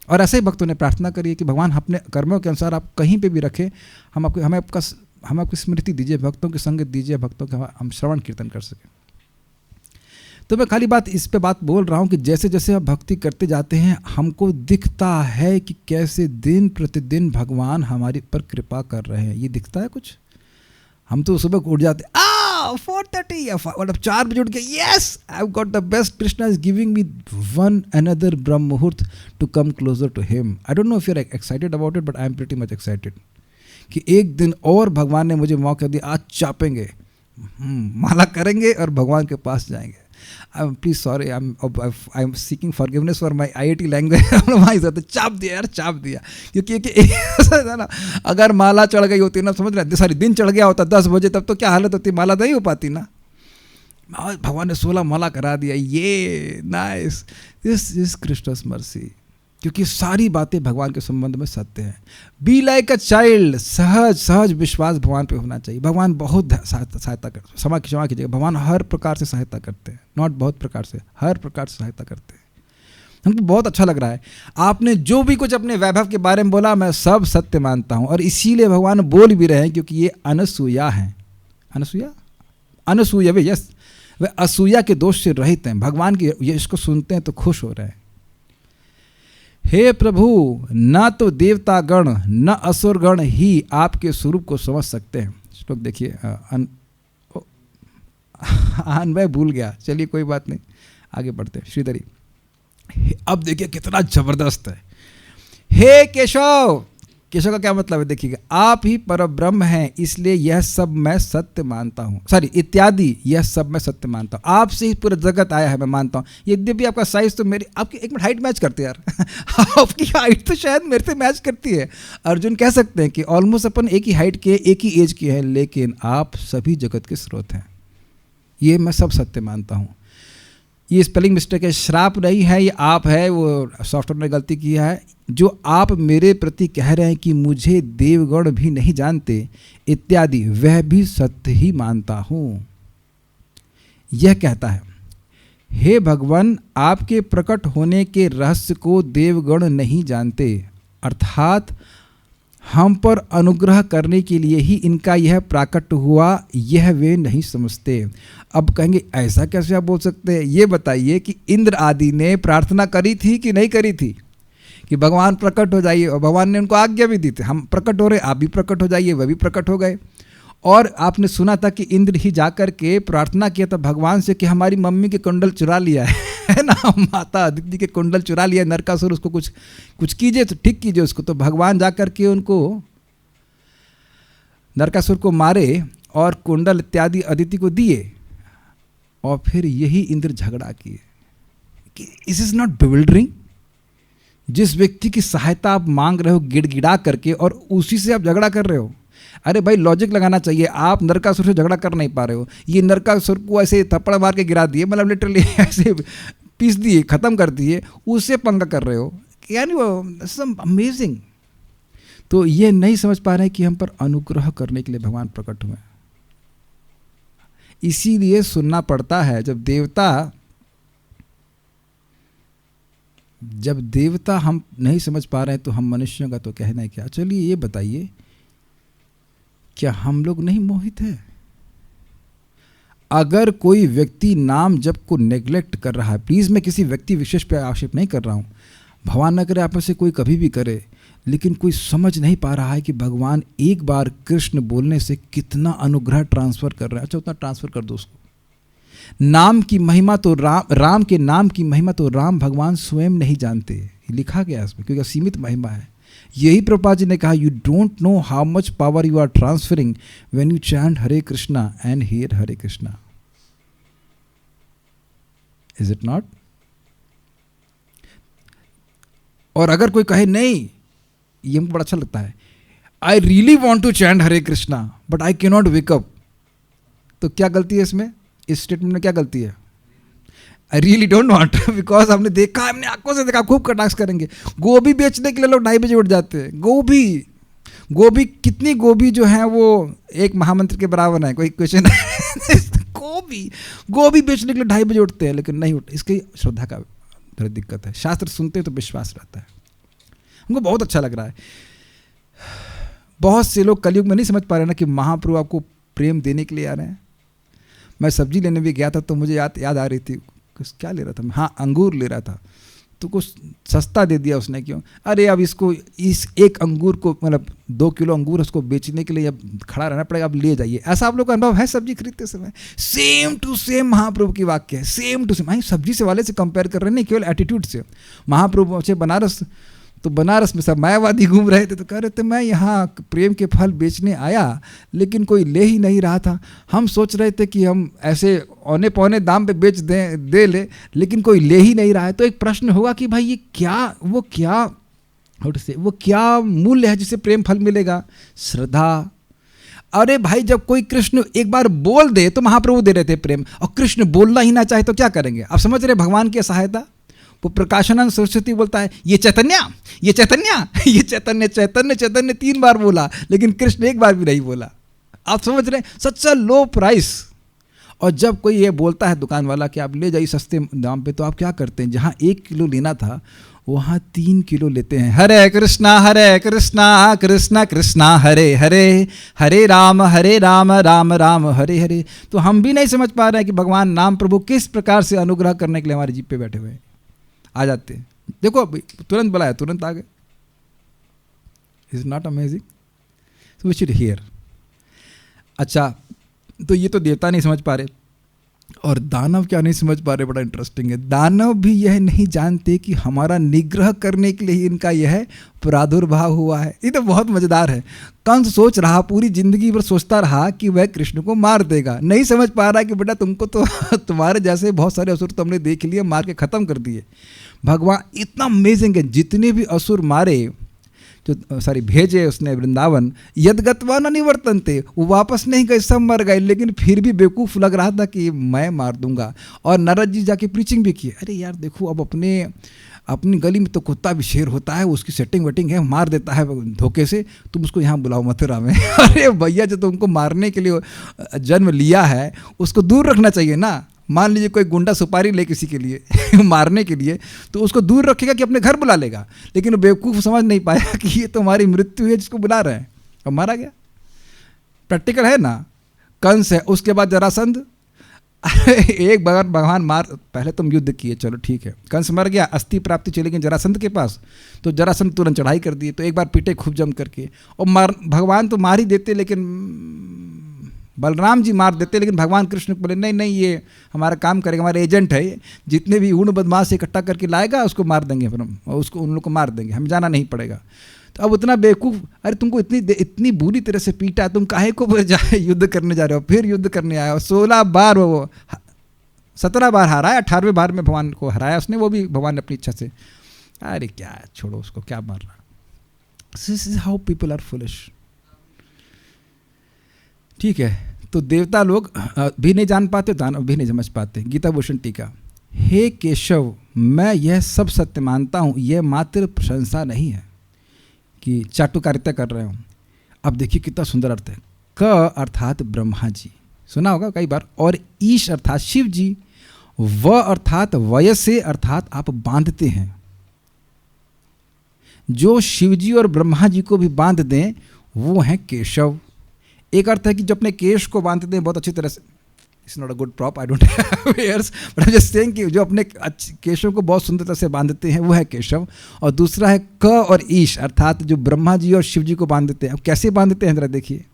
और ऐसे ही भक्तों ने प्रार्थना करी है कि भगवान अपने कर्मों के अनुसार आप कहीं पे भी रखें, हमें आपकी स्मृति दीजिए, भक्तों की संगत दीजिए, भक्तों का हम श्रवण कीर्तन कर सकें। तो मैं खाली इस पे बात बोल रहा हूँ कि जैसे जैसे आप भक्ति करते जाते हैं, हमको दिखता है कि कैसे दिन प्रतिदिन भगवान हमारे पर कृपा कर रहे हैं। ये दिखता है कुछ? हम तो सुबह उठ जाते 4:30 या 4 बजे उठ के, yes I have got the best, Krishna is giving me one another brahma muhurta to come closer to him. I don't know if you are excited about it, but I am pretty much excited कि एक दिन और भगवान ने मुझे मौका दिया, आज चापेंगे, माला करेंगे और भगवान के पास जाएंगे। Please sorry, I am seeking forgiveness for my IIT language. चाप दिया यार, चाप दिया, क्योंकि ना, अगर माला चढ़ गई होती ना, समझ रहे, सारी दिन चढ़ गया होता 10 बजे, तब तो क्या हालत होती, माला नहीं हो पाती ना। भगवान ने 16 माला करा दिया, ये nice, this is Krishna's mercy, क्योंकि सारी बातें भगवान के संबंध में सत्य हैं। बी लाइक अ चाइल्ड, सहज विश्वास भगवान पे होना चाहिए। भगवान बहुत सहायता करते, क्षमा कीजिएगा, भगवान हर प्रकार से सहायता करते हैं, नॉट बहुत प्रकार से, हर प्रकार से सहायता करते हैं। हमको बहुत अच्छा लग रहा है। आपने जो भी कुछ अपने वैभव के बारे में बोला, मैं सब सत्य मानता हूँ, और इसीलिए भगवान बोल भी रहे हैं, क्योंकि ये अनसूया हैं। अनसूया वे, यस, वे असूया के दोष से रहित हैं। भगवान की ये इसको सुनते हैं तो खुश हो रहे हैं। हे प्रभु, न तो देवतागण न असुरगण ही आपके स्वरूप को समझ सकते हैं। श्लोक देखिए, मैं भूल गया, चलिए कोई बात नहीं, आगे बढ़ते हैं। श्रीधरी, अब देखिए कितना जबरदस्त है। हे केशव, केशव का क्या मतलब है देखिएगा, आप ही परब्रह्म हैं इसलिए यह सब मैं सत्य मानता हूँ, सॉरी इत्यादि यह सब मैं सत्य मानता हूँ, आपसे ही पूरा जगत आया है मैं मानता हूँ। यद्यपि आपका साइज तो मेरी, आपकी एक मिनट हाइट मैच करते हैं यार आपकी हाइट तो शायद मेरे से मैच करती है। अर्जुन कह सकते हैं कि ऑलमोस्ट अपन एक ही हाइट के, एक ही एज के हैं, लेकिन आप सभी जगत के स्रोत हैं, ये मैं सब सत्य मानता हूँ। ये स्पेलिंग मिस्टेक है, श्राप नहीं है, ये आप है, वो सॉफ्टवेयर ने गलती किया है। जो आप मेरे प्रति कह रहे हैं कि मुझे देवगण भी नहीं जानते इत्यादि, वह भी सत्य ही मानता हूँ। यह कहता है, हे भगवान, आपके प्रकट होने के रहस्य को देवगण नहीं जानते, अर्थात हम पर अनुग्रह करने के लिए ही इनका यह प्राकट हुआ, यह वे नहीं समझते। अब कहेंगे ऐसा कैसे आप बोल सकते हैं, ये बताइए कि इंद्र आदि ने प्रार्थना करी थी कि नहीं करी थी कि भगवान प्रकट हो जाइए, और भगवान ने उनको आज्ञा भी दी थी, हम प्रकट हो रहे, आप भी प्रकट हो जाइए, वह भी प्रकट हो गए। और आपने सुना था कि इंद्र ही जाकर के प्रार्थना किया था भगवान से कि हमारी मम्मी के कुंडल चुरा लिया है ना, माता अदिति के कुंडल चुरा लिया नरकासुर, उसको कुछ कीजिए तो ठीक कीजिए उसको। तो भगवान जाकर के उनको नरकासुर को मारे और कुंडल इत्यादि अदिति को दिए, और फिर यही इंद्र झगड़ा किए कि इस इज नॉट बिविल्डरिंग। जिस व्यक्ति की सहायता आप मांग रहे हो गिड़गिड़ा करके, और उसी से आप झगड़ा कर रहे हो। अरे भाई लॉजिक लगाना चाहिए, आप नरकासुर से झगड़ा कर नहीं पा रहे हो, ये नरकासुर को ऐसे थप्पड़ मार के गिरा दिए, मतलब लिटरली ऐसे पीस दिए, खत्म कर दिए, उससे पंगा कर रहे हो, यानी वो सम अमेजिंग। तो ये नहीं समझ पा रहे हैं कि हम पर अनुग्रह करने के लिए भगवान प्रकट हुए। इसीलिए सुनना पड़ता है जब देवता हम नहीं समझ पा रहे हैं तो हम मनुष्यों का तो कहना है क्या। चलिए ये बताइए, क्या हम लोग नहीं मोहित हैं? अगर कोई व्यक्ति नाम जप को नेग्लेक्ट कर रहा है, प्लीज़ मैं किसी व्यक्ति विशेष पर आक्षेप नहीं कर रहा हूँ, भगवान न करे आप में से कोई कभी भी करे, लेकिन कोई समझ नहीं पा रहा है कि भगवान एक बार कृष्ण बोलने से कितना अनुग्रह ट्रांसफ़र कर रहा है। अच्छा उतना ट्रांसफ़र कर दो उसको। नाम की महिमा तो राम के नाम की महिमा तो राम भगवान स्वयं नहीं जानते, लिखा गया इसमें, क्योंकि सीमित महिमा है। यही प्रभुपाद जी ने कहा, you don't know how much power you are transferring when you chant Hare Krishna and hear Hare Krishna. Is it not? और अगर कोई कहे नहीं, ये हमको बड़ा अच्छा लगता है, I really want to chant Hare Krishna but I can not wake up, तो क्या गलती है इसमें? इस स्टेटमेंट में क्या गलती है? I really don't want, because हमने देखा, हमने आंखों से देखा, खूब कटाक्ष करेंगे। गोभी बेचने के लिए लोग 2:30 बजे उठ जाते हैं। गोभी कितनी गोभी जो है वो एक महामंत्र के बराबर है, कोई क्वेश्चन गोभी बेचने के लिए 2:30 बजे उठते हैं, लेकिन नहीं उठते। इसकी श्रद्धा का थोड़ी दिक्कत है। शास्त्र सुनते हैं तो विश्वास रहता है। हमको बहुत अच्छा लग रहा है। बहुत से लोग कलयुग में नहीं समझ पा रहे ना कि महाप्रभु आपको प्रेम देने के लिए आ रहे हैं। मैं सब्जी लेने भी गया था तो मुझे याद आ रही थी, क्या ले रहा था मैं, हाँ अंगूर ले रहा था, तो कुछ सस्ता दे दिया उसने। क्यों? अरे अब इसको इस एक अंगूर को, मतलब 2 किलो अंगूर उसको बेचने के लिए अब खड़ा रहना पड़ेगा, अब ले जाइए। ऐसा आप लोग का अनुभव है सब्जी खरीदते समय? सेम टू सेम महाप्रभु की वाक्य है, सेम टू सेम। सब्जी से वाले से कंपेयर कर रहे, नहीं केवल एटीट्यूड से। महाप्रभु पहुंचे बनारस, तो बनारस में सब मायावादी घूम रहे थे, तो कह रहे थे मैं यहाँ प्रेम के फल बेचने आया, लेकिन कोई ले ही नहीं रहा था। हम सोच रहे थे कि हम ऐसे औने पौने दाम पे बेच दे ले, लेकिन कोई ले ही नहीं रहा है। तो एक प्रश्न होगा कि भाई ये वो क्या मूल्य है जिससे प्रेम फल मिलेगा? श्रद्धा। अरे भाई जब कोई कृष्ण एक बार बोल दे तो महाप्रभु दे रहे थे प्रेम, और कृष्ण बोलना ही ना चाहे तो क्या करेंगे? आप समझ रहे भगवान की सहायता। वो प्रकाशानंद सरस्वती बोलता है ये चैतन्य 3 बार बोला, लेकिन कृष्ण एक बार भी नहीं बोला। आप समझ रहे हैं? सच अ लो प्राइस। और जब कोई ये बोलता है दुकान वाला कि आप ले जाइए सस्ते दाम पे, तो आप क्या करते हैं? जहाँ 1 किलो लेना था वहाँ 3 किलो लेते हैं। हरे कृष्णा कृष्ण कृष्णा हरे हरे, हरे राम राम राम हरे हरे। तो हम भी नहीं समझ पा रहे हैं कि भगवान नाम प्रभु किस प्रकार से अनुग्रह करने के लिए हमारी जीप पे बैठे हुए हैं। आ जाते हैं, देखो तुरंत बुलाया, तुरंत आ गए। Is not amazing? So we should hear. अच्छा, तो ये तो देवता नहीं समझ पा रहे, और दानव क्या नहीं समझ पा रहे, बड़ा इंटरेस्टिंग है, दानव भी यह नहीं जानते कि हमारा निग्रह करने के लिए ही इनका यह प्रादुर्भाव हुआ है। ये तो बहुत मजेदार है। कंस सोच रहा, पूरी जिंदगी भर सोचता रहा कि वह कृष्ण को मार देगा, नहीं समझ पा रहा कि बेटा तुमको तो तुम्हारे जैसे बहुत सारे असुर तो हमने देख लिए, मार के खत्म कर दिए। भगवान इतना अमेजिंग है, जितने भी असुर मारे जो भेजे उसने वृंदावन, यदगत्वा न निवर्तन्ते, वो वापस नहीं गए, सब मर गए, लेकिन फिर भी बेवकूफ़ लग रहा था कि मैं मार दूंगा। और नारद जी जाके प्रीचिंग भी की, अरे यार देखो अब अपनी गली में तो कुत्ता भी शेर होता है, उसकी सेटिंग वेटिंग है, मार देता है धोखे से, तुम उसको यहाँ बुलाओ मथुरा में। अरे भैया जो तुमको मारने के लिए जन्म लिया है उसको दूर रखना चाहिए ना। मान लीजिए कोई गुंडा सुपारी ले किसी के लिए मारने के लिए, तो उसको दूर रखेगा कि अपने घर बुला लेगा, लेकिन बेवकूफ़ समझ नहीं पाया कि ये तो हमारी मृत्यु है जिसको बुला रहे हैं, अब मारा गया। प्रैक्टिकल है ना। कंस है, उसके बाद जरासंध। एक बार भगवान मार, पहले तुम युद्ध किए, चलो ठीक है, कंस मर गया, अस्थि प्राप्ति चली गई जरासंध के पास, तो जरासंध तुरंत चढ़ाई कर दिए, तो एक बार पीटे खूब जम करके, और भगवान तो मार ही देते, लेकिन बलराम जी मार देते, लेकिन भगवान कृष्ण को बोले नहीं नहीं ये हमारा काम करेगा, हमारे एजेंट है, जितने भी ऊण बदमाश इकट्ठा करके लाएगा उसको मार देंगे, फिर हम उसको उन लोग को मार देंगे, हमें जाना नहीं पड़ेगा। तो अब उतना बेवकूफ़, अरे तुमको इतनी बुरी तरह से पीटा, तुम काहे को युद्ध करने जा रहे हो, फिर युद्ध करने आए हो। 16 बार वो 17 बार हारा है, 18वें बार में भगवान को हराया उसने, वो भी भगवान ने अपनी इच्छा से। अरे क्या छोड़ो उसको, क्या मार रहा। This is how people are foolish. ठीक है, तो देवता लोग भी नहीं जान पाते, दानव भी नहीं समझ पाते। गीता भूषण टीका, हे केशव, मैं यह सब सत्य मानता हूँ, यह मात्र प्रशंसा नहीं है कि चाटुकारिता कर रहे हो। अब देखिए कितना सुंदर अर्थ है। क अर्थात ब्रह्मा जी, सुना होगा कई बार, और ईश अर्थात शिव जी, व अर्थात वयसे अर्थात आप बांधते हैं। जो शिव जी और ब्रह्मा जी को भी बांध दें वो हैं केशव। एक अर्थ है कि जो अपने केश को बांधते हैं बहुत अच्छी तरह से, it's not a good prop, I don't have hairs, but I just saying कि जो अपने केशों को बहुत सुंदर तरह से बांधते हैं वो है केशव। और दूसरा है क और ईश अर्थात जो ब्रह्मा जी और शिव जी को बांधते हैं। अब कैसे बांधते हैं जरा देखिए।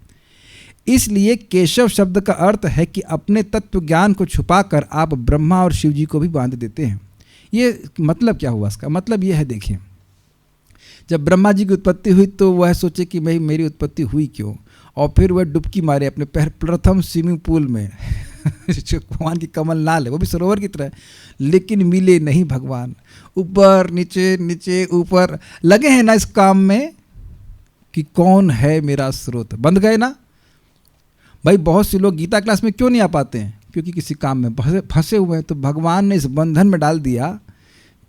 इसलिए केशव शब्द का अर्थ है कि अपने तत्व ज्ञान को छुपाकर आप ब्रह्मा और शिव जी को भी बांध देते हैं। ये मतलब क्या हुआ इसका? मतलब ये है, देखिए जब ब्रह्मा जी की उत्पत्ति हुई तो वह सोचे कि भाई मेरी उत्पत्ति हुई क्यों, और फिर वह डुबकी मारे अपने प्रथम स्विमिंग पूल में जो भगवान की कमल नाल है वो भी सरोवर की तरह, लेकिन मिले नहीं भगवान। ऊपर नीचे नीचे ऊपर लगे हैं ना इस काम में कि कौन है मेरा स्रोत, बंध गए ना भाई। बहुत से लोग गीता क्लास में क्यों नहीं आ पाते हैं? क्योंकि किसी काम में फंसे हुए हैं। तो भगवान ने इस बंधन में डाल दिया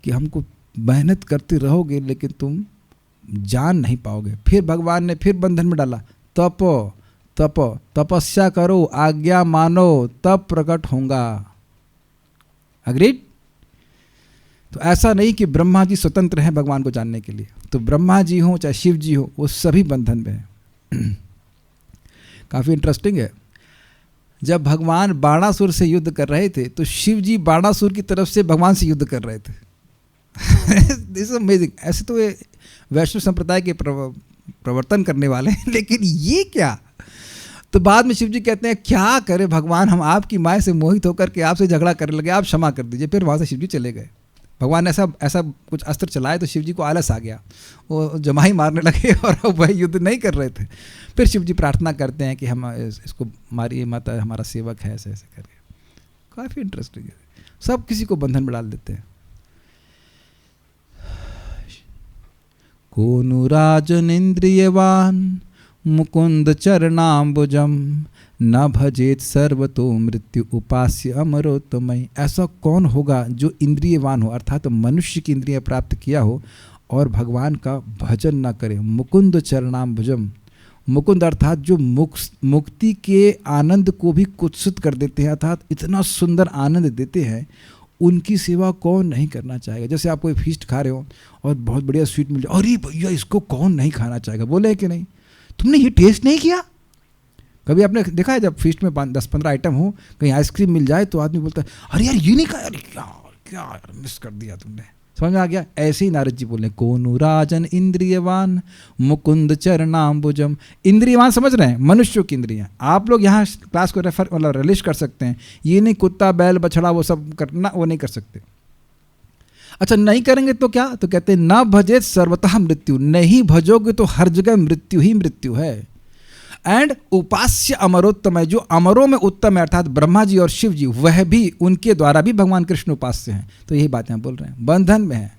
कि हमको मेहनत करते रहोगे लेकिन तुम जान नहीं पाओगे। फिर भगवान ने फिर बंधन में डाला, तपो तपो, तपस्या करो, आज्ञा मानो, तब प्रकट होगा। अग्रीड? तो ऐसा नहीं कि ब्रह्मा जी स्वतंत्र हैं भगवान को जानने के लिए। तो ब्रह्मा जी हो चाहे शिव जी हो, वो सभी बंधन में हैं। काफ़ी इंटरेस्टिंग है। जब भगवान बाणासुर से युद्ध कर रहे थे तो शिव जी बाणासुर की तरफ से भगवान से युद्ध कर रहे थे। This is amazing. ऐसे तो ये वैष्णव संप्रदाय के प्रवर्तन करने वाले हैं, लेकिन ये क्या? तो बाद में शिव जी कहते हैं क्या करे भगवान, हम आपकी माया से मोहित होकर के आपसे झगड़ा करने लगे, आप क्षमा कर दीजिए। फिर वहाँ से शिव जी चले गए। भगवान ने ऐसा कुछ अस्त्र चलाए तो शिव जी को आलस आ गया, वो जमाई मारने लगे और वह युद्ध नहीं कर रहे थे। फिर शिव जी प्रार्थना करते हैं कि हम इसको मारिए माता, हमारा सेवक है, ऐसे ऐसे करके। काफ़ी इंटरेस्टिंग है। सब किसी को बंधन में डाल देते हैं। कोनु राजन इंद्रियवान मुकुंद चरणाम्बुजम न भजेत सर्वतो मृत्यु उपास्य अमरोत्तमय। ऐसा कौन होगा जो इंद्रियवान हो, अर्थात मनुष्य की इंद्रिय प्राप्त किया हो और भगवान का भजन ना करे। मुकुंद चरणाम्बुजम, मुकुंद अर्थात जो मुक्ति के आनंद को भी कुत्सित कर देते हैं, अर्थात इतना सुंदर आनंद देते हैं, उनकी सेवा कौन नहीं करना चाहेगा। जैसे आप कोई फीस्ट खा रहे हो और बहुत बढ़िया स्वीट मिल जाए, अरे भैया इसको कौन नहीं खाना चाहेगा, बोले कि नहीं? तुमने ये टेस्ट नहीं किया? कभी आपने देखा है जब फीस्ट में 10-15 आइटम हो, कहीं आइसक्रीम मिल जाए तो आदमी बोलता है अरे यार ये नहीं खाया, अरे क्या यार मिस कर दिया तुमने, समझ में आ गया? ऐसे ही नारद जी बोले, कोनु राजन इंद्रियवान मुकुंद चरणाम्बुजम। इंद्रियवान समझ रहे हैं? मनुष्यों की इंद्रियां। आप लोग यहाँ क्लास को रेफर मतलब रिलीज कर सकते हैं, ये नहीं कुत्ता बैल बछड़ा वो सब करना, वो नहीं कर सकते। अच्छा नहीं करेंगे तो क्या? तो कहते हैं न भजेत सर्वतः मृत्यु, नहीं भजोगे तो हर जगह मृत्यु ही मृत्यु है। एंड उपास्य अमरोत्तम है, जो अमरों में उत्तम है अर्थात ब्रह्मा जी और शिव जी, वह भी उनके द्वारा भी भगवान कृष्ण उपास्य हैं। तो यही बात यहाँ बोल रहे हैं, बंधन में है।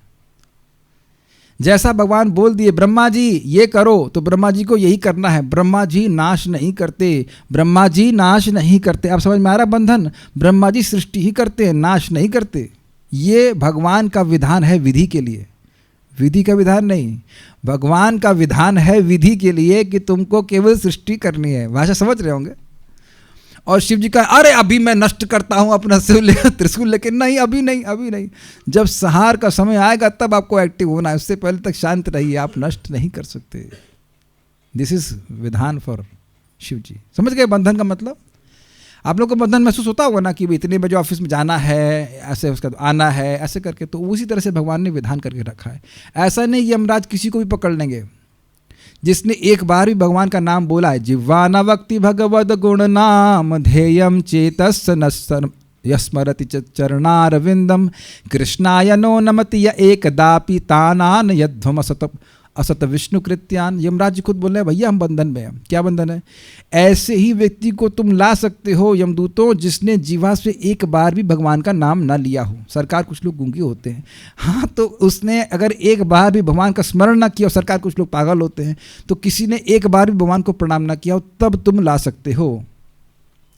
जैसा भगवान बोल दिए ब्रह्मा जी ये करो तो ब्रह्मा जी को यही करना है। ब्रह्मा जी नाश नहीं करते, ब्रह्मा जी नाश नहीं करते। आप समझ में आ रहा बंधन? ब्रह्मा जी सृष्टि ही करते हैं, नाश नहीं करते। ये भगवान का विधान है विधि के लिए, विधि का विधान नहीं, भगवान का विधान है विधि के लिए कि तुमको केवल सृष्टि करनी है। भाषा समझ रहे होंगे? और शिव जी का अरे अभी मैं नष्ट करता हूं अपना त्रिशूल लेके, नहीं अभी नहीं, अभी नहीं, जब संहार का समय आएगा तब आपको एक्टिव होना है, उससे पहले तक शांत रहिए, आप नष्ट नहीं कर सकते। दिस इज विधान फॉर शिव जी। समझ गए बंधन का मतलब? आप लोग को बंधन महसूस होता होगा ना कि इतने बजे ऑफिस में जाना है, ऐसे उसका आना है, ऐसे करके। तो उसी तरह से भगवान ने विधान करके रखा है। ऐसा नहीं यमराज किसी को भी पकड़ लेंगे। जिसने एक बार भी भगवान का नाम बोला है, जिह्वा न वक्ति भगवद गुण नाम ध्येयम चेतस्य न यस्मरति चरणारविंदम कृष्णाय नो नमति य एकदापि तानान यध्वम असत विष्णु कृत्यान। यमराज जी खुद बोल रहे हैं भैया हम बंधन में हैं। क्या बंधन है? ऐसे ही व्यक्ति को तुम ला सकते हो यमदूतों जिसने जीवा से एक बार भी भगवान का नाम ना लिया हो। सरकार कुछ लोग गूंगे होते हैं, हाँ, तो उसने अगर एक बार भी भगवान का स्मरण ना किया, सरकार कुछ लोग पागल होते हैं, तो किसी ने एक बार भी भगवान को प्रणाम ना किया हो तब तुम ला सकते हो।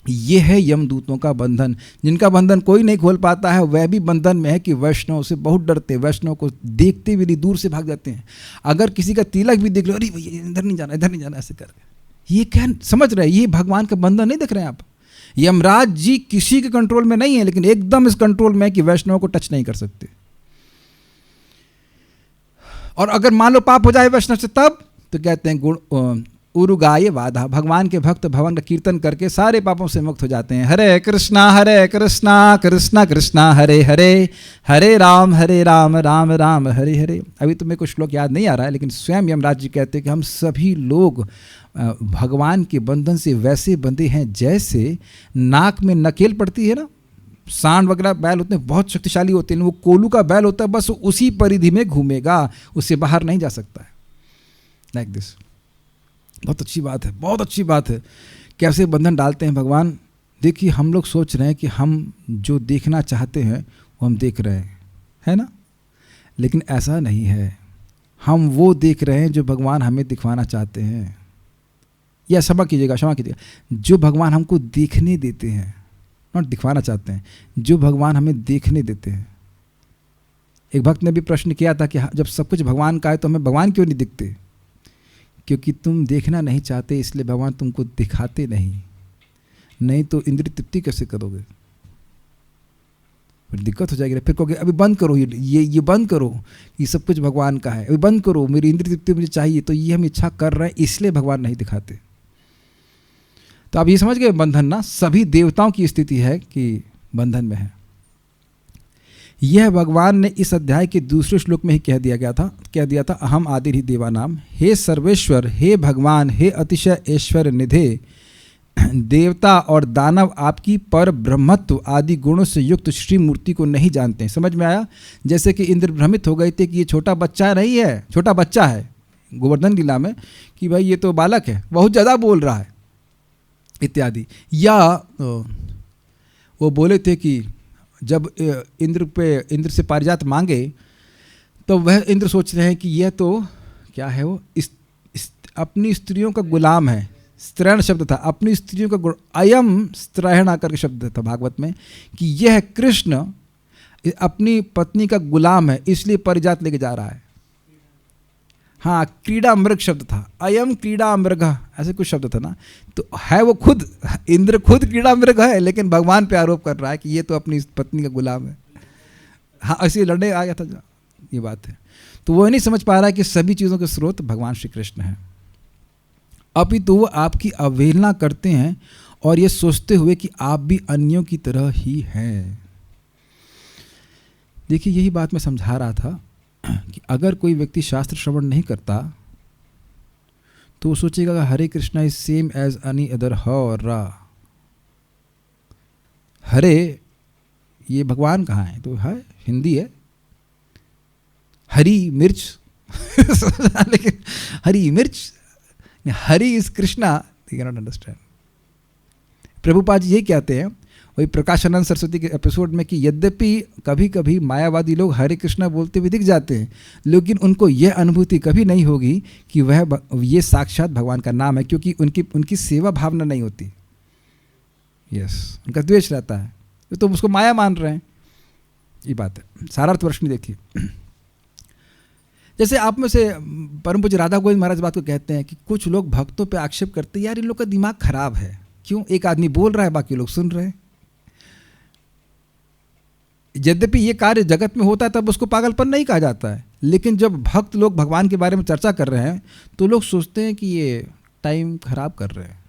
ये है यमदूतों का बंधन। जिनका बंधन कोई नहीं खोल पाता है वह भी बंधन में है कि वैष्णव से बहुत डरते हैं, वैष्णव को देखते भी नहीं, दूर से भाग जाते हैं। अगर किसी का तिलक भी देख लो, अरे भैया इधर नहीं जाना, इधर नहीं जाना, ऐसे करके। ये क्या समझ रहे हैं? ये भगवान का बंधन नहीं देख रहे हैं आप? यमराज जी किसी के कंट्रोल में नहीं है, लेकिन एकदम इस कंट्रोल में है कि वैष्णव को टच नहीं कर सकते। और अगर मान लो पाप हो जाए वैष्णव से तब तो कहते हैं गुण उरुगाय वादा, भगवान के भक्त भगवान का कीर्तन करके सारे पापों से मुक्त हो जाते हैं। हरे कृष्णा कृष्णा कृष्णा हरे हरे, हरे राम राम राम हरे हरे। अभी तो मेरे को श्लोक याद नहीं आ रहा है, लेकिन स्वयं यमराज जी कहते हैं कि हम सभी लोग भगवान के बंधन से वैसे बंधे हैं जैसे नाक में नकेल पड़ती है ना, सांड वगैरह बैल होते हैं बहुत शक्तिशाली होते हैं, वो कोलू का बैल होता है, बस उसी परिधि में घूमेगा, उससे बाहर नहीं जा सकता है। Like this. बहुत अच्छी बात है, बहुत अच्छी बात है। कैसे बंधन डालते हैं भगवान। देखिए हम लोग सोच रहे हैं कि हम जो देखना चाहते हैं वो हम देख रहे हैं, है ना, लेकिन ऐसा नहीं है। हम वो देख रहे हैं जो भगवान हमें दिखवाना चाहते हैं। या क्षमा कीजिएगा, जो भगवान हमको देखने देते हैं, नॉट दिखवाना चाहते हैं, जो भगवान हमें देखने देते हैं। एक भक्त ने भी प्रश्न किया था कि जब सब कुछ भगवान का है तो हमें भगवान क्यों नहीं दिखते? क्योंकि तुम देखना नहीं चाहते, इसलिए भगवान तुमको दिखाते नहीं तो इंद्रिय तृप्ति कैसे करोगे? फिर दिक्कत हो जाएगी। फिर कहोगे अभी बंद करो, ये बंद करो, ये सब कुछ भगवान का है, अभी बंद करो, मेरी इंद्रिय तृप्ति मुझे चाहिए। तो ये हम इच्छा कर रहे हैं, इसलिए भगवान नहीं दिखाते। तो आप ये समझ गए बंधन ना सभी देवताओं की स्थिति है कि बंधन में है। यह भगवान ने इस अध्याय के दूसरे श्लोक में ही कह दिया था अहम आदि ही देवानाम। हे सर्वेश्वर, हे भगवान, हे अतिशय ऐश्वर्य निधे, देवता और दानव आपकी पर ब्रह्मत्व आदि गुणों से युक्त श्री मूर्ति को नहीं जानते हैं। समझ में आया? जैसे कि इंद्र भ्रमित हो गए थे कि ये छोटा बच्चा नहीं है, छोटा बच्चा है गोवर्धन लीला में, कि भाई ये तो बालक है, बहुत ज़्यादा बोल रहा है इत्यादि। या वो बोले थे कि जब इंद्र से पारिजात मांगे तो वह इंद्र सोच रहे हैं कि यह तो क्या है, वो अपनी स्त्रियों का गुलाम है। स्त्रैण शब्द था, अपनी स्त्रियों का अयम स्त्रैण आकर के शब्द था भागवत में, कि यह कृष्ण अपनी पत्नी का गुलाम है इसलिए पारिजात लेके जा रहा है। हाँ, क्रीड़ा मृग शब्द था, अयम क्रीड़ा मृग ऐसे कुछ शब्द था ना। तो है वो खुद इंद्र खुद क्रीड़ा मृग है, लेकिन भगवान पे आरोप कर रहा है कि ये तो अपनी पत्नी का गुलाम है। हाँ, ऐसे लड़ने आ गया था, ये बात है। तो वो नहीं समझ पा रहा है कि सभी चीज़ों के स्रोत भगवान श्री कृष्ण हैं। अपितु वो आपकी अवहेलना करते हैं और ये सोचते हुए कि आप भी अन्यों की तरह ही हैं। देखिए यही बात मैं समझा रहा था कि अगर कोई व्यक्ति शास्त्र श्रवण नहीं करता तो वो सोचेगा Hare Krishna is same as any other ह और रा। हरे ये भगवान कहाँ है, तो है हिंदी है, हरी मिर्च लेकिन हरी मिर्च, Hari is Krishna, you can not understand. Prabhupada ji ये कहते हैं वही प्रकाशानंद सरस्वती के एपिसोड में कि यद्यपि कभी कभी मायावादी लोग हरे कृष्णा बोलते हुए दिख जाते हैं, लेकिन उनको यह अनुभूति कभी नहीं होगी कि वह ये साक्षात भगवान का नाम है, क्योंकि उनकी सेवा भावना नहीं होती। यस, उनका द्वेष रहता है, तो उसको माया मान रहे हैं। ये बात है। सारार्थ वर्षनी देखिए, जैसे आप में से परम पूज्य राधा गोविंद महाराज बात को कहते हैं कि कुछ लोग भक्तों पे आक्षेप करते हैं यार इन लोग का दिमाग खराब है, क्यों एक आदमी बोल रहा है बाकी लोग सुन रहे हैं। यद्यपि ये कार्य जगत में होता है तब उसको पागलपन नहीं कहा जाता है, लेकिन जब भक्त लोग भगवान के बारे में चर्चा कर रहे हैं तो लोग सोचते हैं कि ये टाइम खराब कर रहे हैं,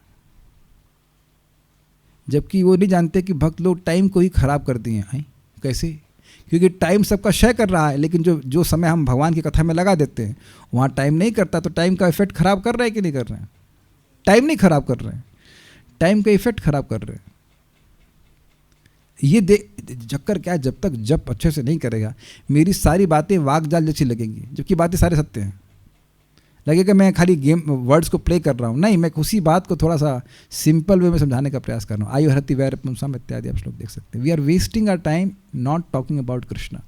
जबकि वो नहीं जानते कि भक्त लोग टाइम को ही खराब कर दिए हैं। कैसे? क्योंकि टाइम सबका क्षय कर रहा है, लेकिन जो समय हम भगवान की कथा में लगा देते हैं वहाँ टाइम नहीं करता, तो टाइम का इफेक्ट खराब कर रहे हैं कि नहीं कर रहे हैं? टाइम नहीं खराब कर रहे हैं, टाइम का इफेक्ट खराब कर रहे हैं। ये चक्कर क्या है, जब तक जब अच्छे से नहीं करेगा मेरी सारी बातें वाक जाल जैसी लगेंगी, जबकि बातें सारे सत्य हैं। लगेगा मैं खाली गेम वर्ड्स को प्ले कर रहा हूँ, नहीं, मैं उसी बात को थोड़ा सा सिंपल वे में समझाने का प्रयास कर रहा हूँ। आयु हरति वैर पुंसाम इत्यादि आप श्लोक देख सकते हैं। We are wasting our time not talking about Krishna,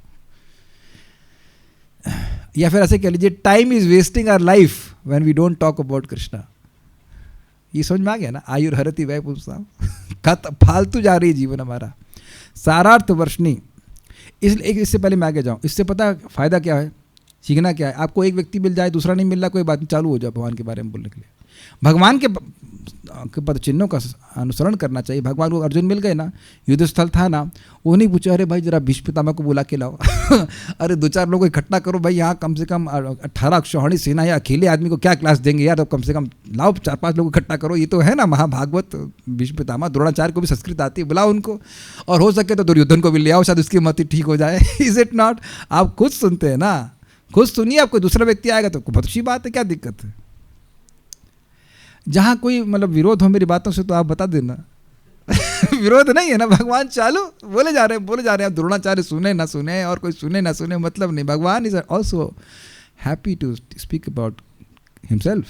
या फिर ऐसे कह लीजिए time is wasting our life when we don't talk about Krishna. ये समझ में आ गया ना? आयु हरति वैर पुंसाम, फालतू जा रही है जीवन हमारा। सारार्थ वर्षनी, इसलिए इससे पहले मैं आगे जाऊँ, इससे पता फ़ायदा क्या है, सीखना क्या है? आपको एक व्यक्ति मिल जाए, दूसरा नहीं मिल रहा, कोई बात नहीं, चालू हो जाए भगवान के बारे में बोलने के लिए। भगवान के पद चिन्हों का अनुसरण करना चाहिए। भगवान को अर्जुन मिल गए ना, युद्ध स्थल था ना, वो नहीं पूछा अरे भाई जरा भीष्म पितामह को बुला के लाओ अरे 2-4 लोगों को इकट्ठा करो भाई, यहाँ कम से कम 18 अक्षौहिणी सेना है, अकेले आदमी को क्या क्लास देंगे यार, अब कम से कम लाओ 4-5 लोग इकट्ठा करो। ये तो है ना महाभागवत, भीष्म पितामह, द्रोणाचार्य को भी संस्कृत आती है, बुलाओ उनको, और हो सके तो दुर्योधन को भी ले आओ, शायद उसकी मति ठीक हो जाए। Is it not? आप खुद सुनते हैं ना, खुद सुनिए, आपको दूसरा व्यक्ति आएगा तो बहुत अच्छी बात है, क्या दिक्कत है? जहाँ कोई मतलब विरोध हो मेरी बातों से तो आप बता देना विरोध नहीं है ना, भगवान चालू बोले जा रहे हैं। आप द्रोणाचार्य सुने ना सुने और कोई सुने ना सुने मतलब नहीं, भगवान is also happy to speak about himself.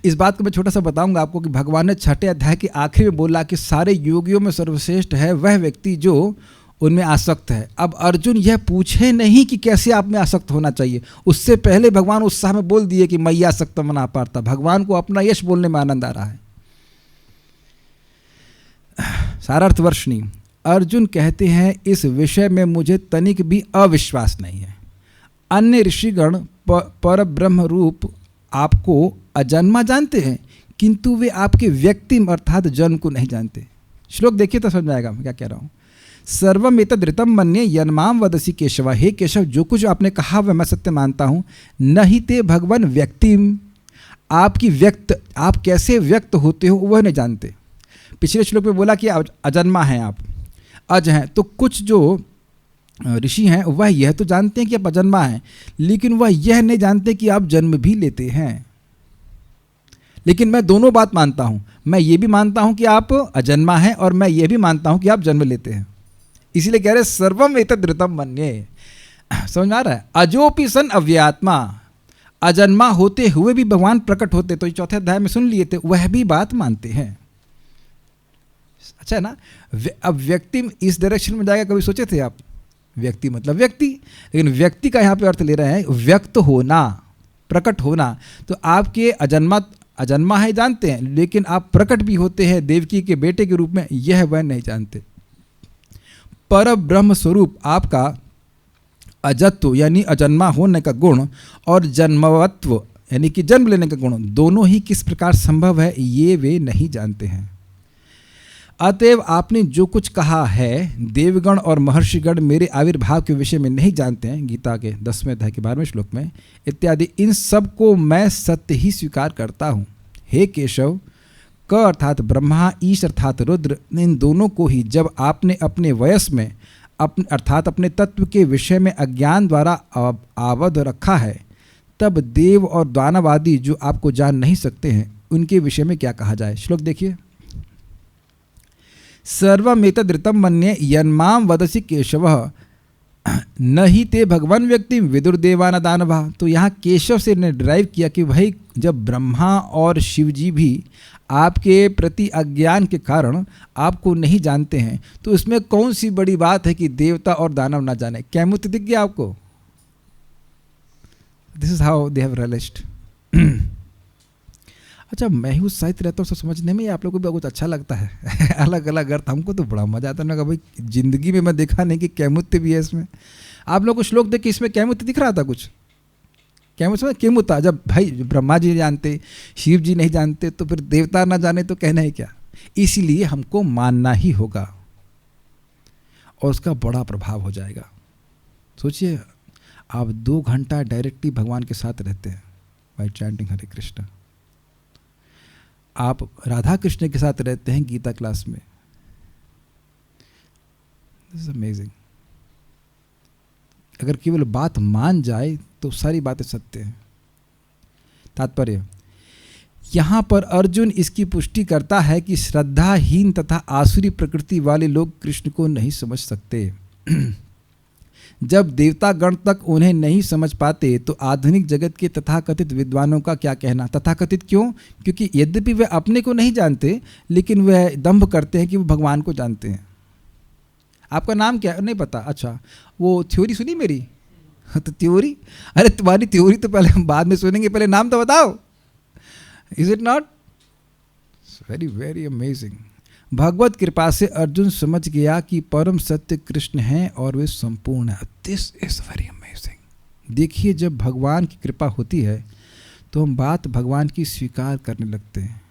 इस बात को मैं छोटा सा बताऊंगा आपको कि भगवान ने 6ठे अध्याय के आखिरी में बोला कि सारे योगियों में सर्वश्रेष्ठ है वह व्यक्ति जो उनमें आसक्त है। अब अर्जुन यह पूछे नहीं कि कैसे आप में आसक्त होना चाहिए, उससे पहले भगवान उत्साह में बोल दिए कि मैया आसक्त मना पारता। भगवान को अपना यश बोलने में आनंद आ रहा है। सारार्थ वर्षनी, अर्जुन कहते हैं इस विषय में मुझे तनिक भी अविश्वास नहीं है। अन्य ऋषिगण पर ब्रह्म रूप आपको अजन्मा जानते हैं, किंतु वे आपके व्यक्तिम अर्थात जन्म को नहीं जानते। श्लोक देखिए तो समझ में आएगा मैं क्या कह रहा हूँ। सर्वम एतद् ऋतं मन्ये यन्माम वदसि केशव, हे केशव जो कुछ आपने कहा वह मैं सत्य मानता हूँ। नहीं ते भगवान व्यक्तिम, आपकी व्यक्त, आप कैसे व्यक्त होते हो वह नहीं जानते। पिछले श्लोक में बोला कि अजन्मा हैं आप, अज हैं, तो कुछ जो ऋषि हैं वह यह तो जानते हैं कि आप अजन्मा हैं, लेकिन वह यह नहीं जानते कि आप जन्म भी लेते हैं। लेकिन मैं दोनों बात मानता हूँ, मैं ये भी मानता हूँ कि आप अजन्मा हैं और मैं ये भी मानता हूँ कि आप जन्म लेते हैं। इसीलिए कह रहे सर्वम एतद् ऋतं मन्ये। समझ आ रहा है? अजोपि सन अव्यात्मा, अजन्मा होते हुए भी भगवान प्रकट होते, तो 4थे अध्याय में सुन लिए थे, वह भी बात मानते हैं। अच्छा है ना? अब व्यक्ति इस डायरेक्शन में जाएगा, कभी सोचे थे आप? व्यक्ति मतलब व्यक्ति, लेकिन व्यक्ति का यहाँ पे अर्थ ले रहे हैं व्यक्त होना, प्रकट होना। तो आपके अजन्मा है जानते हैं, लेकिन आप प्रकट भी होते हैं देवकी के बेटे के रूप में, यह वह नहीं जानते। पर ब्रह्म स्वरूप आपका अजत्व यानी अजन्मा होने का गुण और जन्मवत्व यानी कि जन्म लेने का गुण दोनों ही किस प्रकार संभव है ये वे नहीं जानते हैं। अतएव आपने जो कुछ कहा है देवगण और महर्षिगण मेरे आविर्भाव के विषय में नहीं जानते हैं, गीता के 10वें अध्याय के 12वें श्लोक में इत्यादि, इन सब को मैं सत्य ही स्वीकार करता हूँ। हे केशव, क अर्थात ब्रह्मा, ईश अर्थात रुद्र, इन दोनों को ही जब आपने अपने वयस में अर्थात अपने तत्व के विषय में अज्ञान द्वारा आबद्ध रखा है, तब देव और दानव आदि जो आपको जान नहीं सकते हैं उनके विषय में क्या कहा जाए। श्लोक देखिए। सर्वमेतदृतं मन्ये यन्मां वदसि केशवः न ही ते भगवान व्यक्ति विदुर देवान दानवा। तो यहाँ केशव से ने ड्राइव किया कि भाई जब ब्रह्मा और शिव जी भी आपके प्रति अज्ञान के कारण आपको नहीं जानते हैं तो इसमें कौन सी बड़ी बात है कि देवता और दानव ना जाने। कैमुत दिख गया आपको। This is how they have realised. अच्छा, मैं ही उस साहित्य रहता हूँ तो समझने में आप लोगों को भी बहुत अच्छा लगता है अलग अलग अर्थ। हमको तो बड़ा मजा आता है। मैं कहा भाई जिंदगी में मैं देखा नहीं कि कैमुत्य भी है इसमें। आप लोग को श्लोक देख के इसमें कैमुत्य दिख रहा था कुछ? कैमुत्य केमुता, जब भाई ब्रह्मा जी जानते, शिव जी नहीं जानते, तो फिर देवता ना जाने तो कहना है क्या। इसीलिए हमको मानना ही होगा और उसका बड़ा प्रभाव हो जाएगा। सोचिए, आप 2 घंटा डायरेक्टली भगवान के साथ रहते हैं बाय चैंटिंग हरे कृष्ण। आप राधा कृष्ण के साथ रहते हैं गीता क्लास में। This is amazing. अगर केवल बात मान जाए तो सारी बातें सत्य हैं। तात्पर्य, यहाँ पर अर्जुन इसकी पुष्टि करता है कि श्रद्धाहीन तथा आसुरी प्रकृति वाले लोग कृष्ण को नहीं समझ सकते। जब देवता गण तक उन्हें नहीं समझ पाते तो आधुनिक जगत के तथाकथित विद्वानों का क्या कहना। तथाकथित क्यों? क्योंकि यद्यपि वे अपने को नहीं जानते लेकिन वह दंभ करते हैं कि वो भगवान को जानते हैं। आपका नाम क्या है? नहीं पता। अच्छा, वो थ्योरी सुनी मेरी? तो थ्योरी, अरे तुम्हारी थ्योरी तो पहले हम बाद में सुनेंगे, पहले नाम तो बताओ। Is it not very very amazing. भगवत कृपा से अर्जुन समझ गया कि परम सत्य कृष्ण हैं और वे संपूर्ण है। This is very amazing. देखिए, जब भगवान की कृपा होती है तो हम बात भगवान की स्वीकार करने लगते हैं।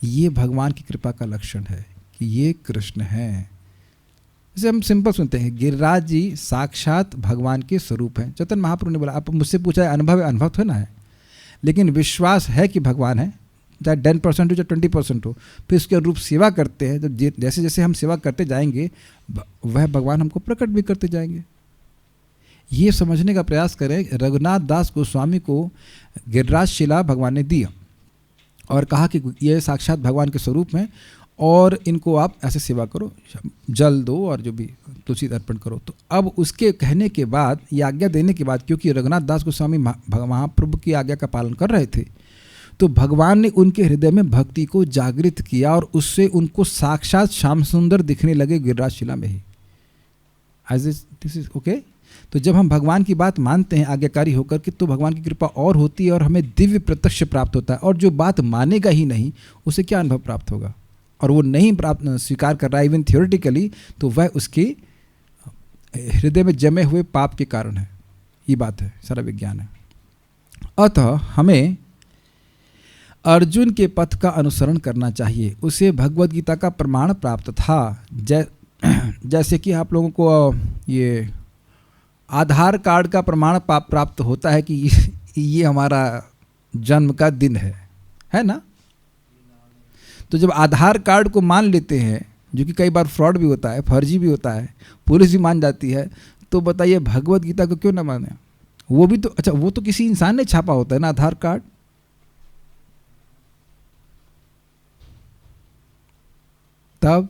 ये भगवान की कृपा का लक्षण है कि ये कृष्ण हैं। जैसे हम सिंपल सुनते हैं, गिरिराज जी साक्षात भगवान के स्वरूप हैं। चैतन्य महाप्रभु ने बोला, आप मुझसे पूछा है अनुभव है, अनुभव तो ना है लेकिन विश्वास है कि भगवान है, चाहे 10% हो चाहे 20% हो। फिर उसके अनुरूप सेवा करते हैं। जब जैसे जैसे हम सेवा करते जाएंगे वह भगवान हमको प्रकट भी करते जाएंगे। ये समझने का प्रयास करें। रघुनाथ दास गोस्वामी को गिरिराज शिला भगवान ने दिया और कहा कि ये साक्षात भगवान के स्वरूप हैं और इनको आप ऐसे सेवा करो, जल दो और जो भी तुलसी अर्पण करो। तो अब उसके कहने के बाद, ये आज्ञा देने के बाद, क्योंकि रघुनाथ दास गोस्वामी महाप्रभु की आज्ञा का पालन कर रहे थे, तो भगवान ने उनके हृदय में भक्ति को जागृत किया और उससे उनको साक्षात श्याम सुंदर दिखने लगे गिरिराज शिला में ही। This is okay. तो जब हम भगवान की बात मानते हैं आज्ञाकारी होकर के, तो भगवान की कृपा और होती है और हमें दिव्य प्रत्यक्ष प्राप्त होता है। और जो बात मानेगा ही नहीं उसे क्या अनुभव प्राप्त होगा? और वो नहीं प्राप्त स्वीकार कर रहा है इवन थियोरेटिकली, तो वह उसके हृदय में जमे हुए पाप के कारण है। ये बात है, सारा विज्ञान है। अतः हमें अर्जुन के पथ का अनुसरण करना चाहिए। उसे भगवद गीता का प्रमाण प्राप्त था। जैसे कि आप लोगों को ये आधार कार्ड का प्रमाण प्राप्त होता है कि ये हमारा जन्म का दिन है ना। तो जब आधार कार्ड को मान लेते हैं, जो कि कई बार फ्रॉड भी होता है, फर्जी भी होता है, पुलिस भी मान जाती है, तो बताइए भगवद गीता को क्यों ना माने? वो भी तो, अच्छा वो तो किसी इंसान ने छापा होता है ना आधार कार्ड। तब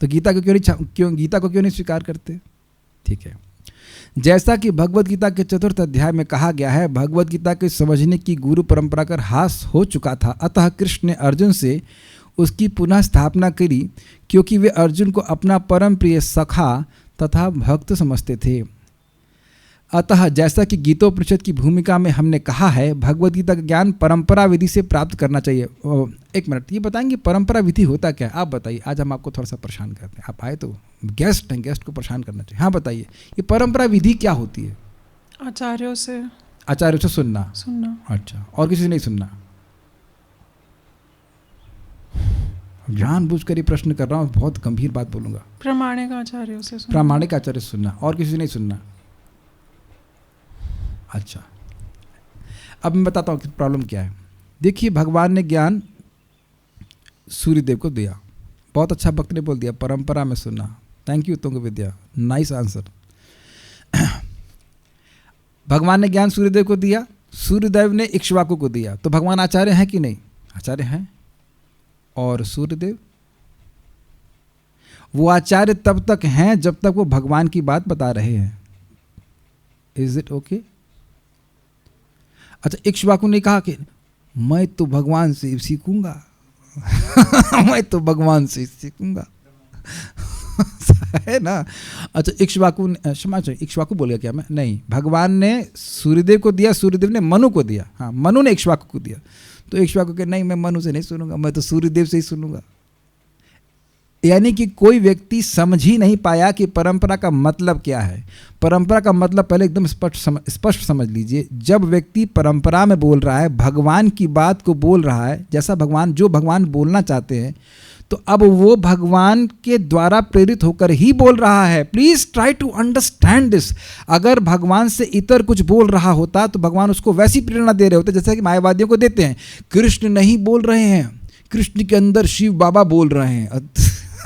तो गीता को गीता को क्यों नहीं स्वीकार करते? ठीक है। जैसा कि भगवद गीता के 4th अध्याय में कहा गया है, भगवद गीता के समझने की गुरु परंपरा का ह्रास हो चुका था। अतः कृष्ण ने अर्जुन से उसकी पुनः स्थापना करी, क्योंकि वे अर्जुन को अपना परम प्रिय सखा तथा भक्त समझते थे। अतः जैसा कि गीतोपनिषद की भूमिका में हमने कहा है, भगवद गीता का ज्ञान परंपरा विधि से प्राप्त करना चाहिए। एक मिनट, ये बताएंगे परंपरा विधि होता क्या है? आप बताइए। आज हम आपको थोड़ा सा परेशान करते हैं। आप आए तो गेस्ट हैं, गेस्ट को परेशान करना चाहिए। हाँ बताइए, ये परंपरा विधि क्या होती है? आचार्यों से सुनना। अच्छा, और किसी से नहीं सुनना? जानबूझकर ये प्रश्न कर रहा हूँ, बहुत गंभीर बात बोलूंगा। प्रामाणिक आचार्यों से सुनना और किसी से नहीं सुनना। अच्छा, अब मैं बताता हूँ कि प्रॉब्लम क्या है। देखिए, भगवान ने ज्ञान सूर्यदेव को दिया। बहुत अच्छा भक्त ने बोल दिया, परंपरा में सुना। Thank you Tung Vidya, nice answer. भगवान ने ज्ञान सूर्यदेव को दिया, सूर्यदेव ने इक्ष्वाकु को दिया। तो भगवान आचार्य हैं कि नहीं? आचार्य हैं। और सूर्यदेव वो आचार्य तब तक हैं जब तक वो भगवान की बात बता रहे हैं। Is it okay? अच्छा, इक्ष्वाकु ने कहा कि मैं तो भगवान से सीखूंगा मैं तो भगवान से सीखूंगा है ना। अच्छा, इक्ष्वाकु ने, क्षमा चाहिए, इक्ष्वाकु बोल गया क्या मैं? नहीं, भगवान ने सूर्यदेव को दिया, सूर्यदेव ने मनु को दिया। हाँ, मनु ने इक्ष्वाकु को दिया। तो इक्ष्वाकु के नहीं, मैं मनु से नहीं सुनूंगा, मैं तो सूर्यदेव से ही सुनूंगा। यानी कि कोई व्यक्ति समझ ही नहीं पाया कि परंपरा का मतलब क्या है। परंपरा का मतलब पहले एकदम स्पष्ट समझ लीजिए। जब व्यक्ति परंपरा में बोल रहा है, भगवान की बात को बोल रहा है, जैसा भगवान, जो भगवान बोलना चाहते हैं, तो अब वो भगवान के द्वारा प्रेरित होकर ही बोल रहा है। Please try to understand this. अगर भगवान से इतर कुछ बोल रहा होता तो भगवान उसको वैसी प्रेरणा दे रहे होते जैसा कि मायावादियों को देते हैं। कृष्ण नहीं बोल रहे हैं, कृष्ण के अंदर शिव बाबा बोल रहे हैं।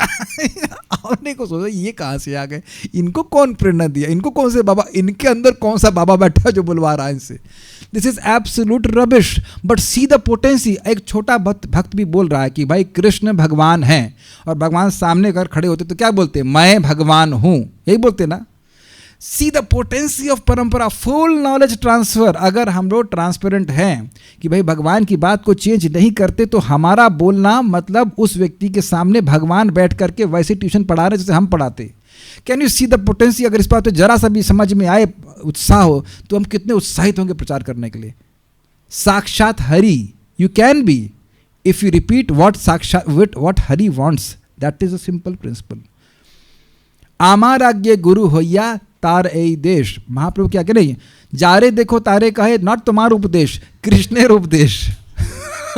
आपने को सोचा ये कहाँ से आ गए, इनको कौन प्रेरणा दिया, इनको कौन से बाबा, इनके अंदर कौन सा बाबा बैठा जो बुलवा रहा है इनसे। This is absolute rubbish. But see the potency. एक छोटा भक्त भी बोल रहा है कि भाई कृष्ण भगवान हैं, और भगवान सामने अगर खड़े होते तो क्या बोलते? मैं भगवान हूं, यही बोलते ना। सी द पोटेंसी ऑफ परंपरा, फुल नॉलेज ट्रांसफर। अगर हम लोग ट्रांसपेरेंट हैं कि भाई भगवान की बात को चेंज नहीं करते, तो हमारा बोलना मतलब उस व्यक्ति के सामने भगवान बैठ करके वैसे ट्यूशन पढ़ा रहे जैसे हम पढ़ाते। Can you see the potency? अगर इस बात तो जरा सा भी समझ में आए, उत्साह हो, तो हम कितने उत्साहित होंगे प्रचार करने के लिए। साक्षात Hari you can be if you repeat what Hari wants. That is a simple principle. आमाराज्ञ गुरु होया तार ए देश। महाप्रभु क्या कह रहे हैं? जारे देखो तारे कहे, नॉट तुम्हारा उपदेश, कृष्णेर उपदेश।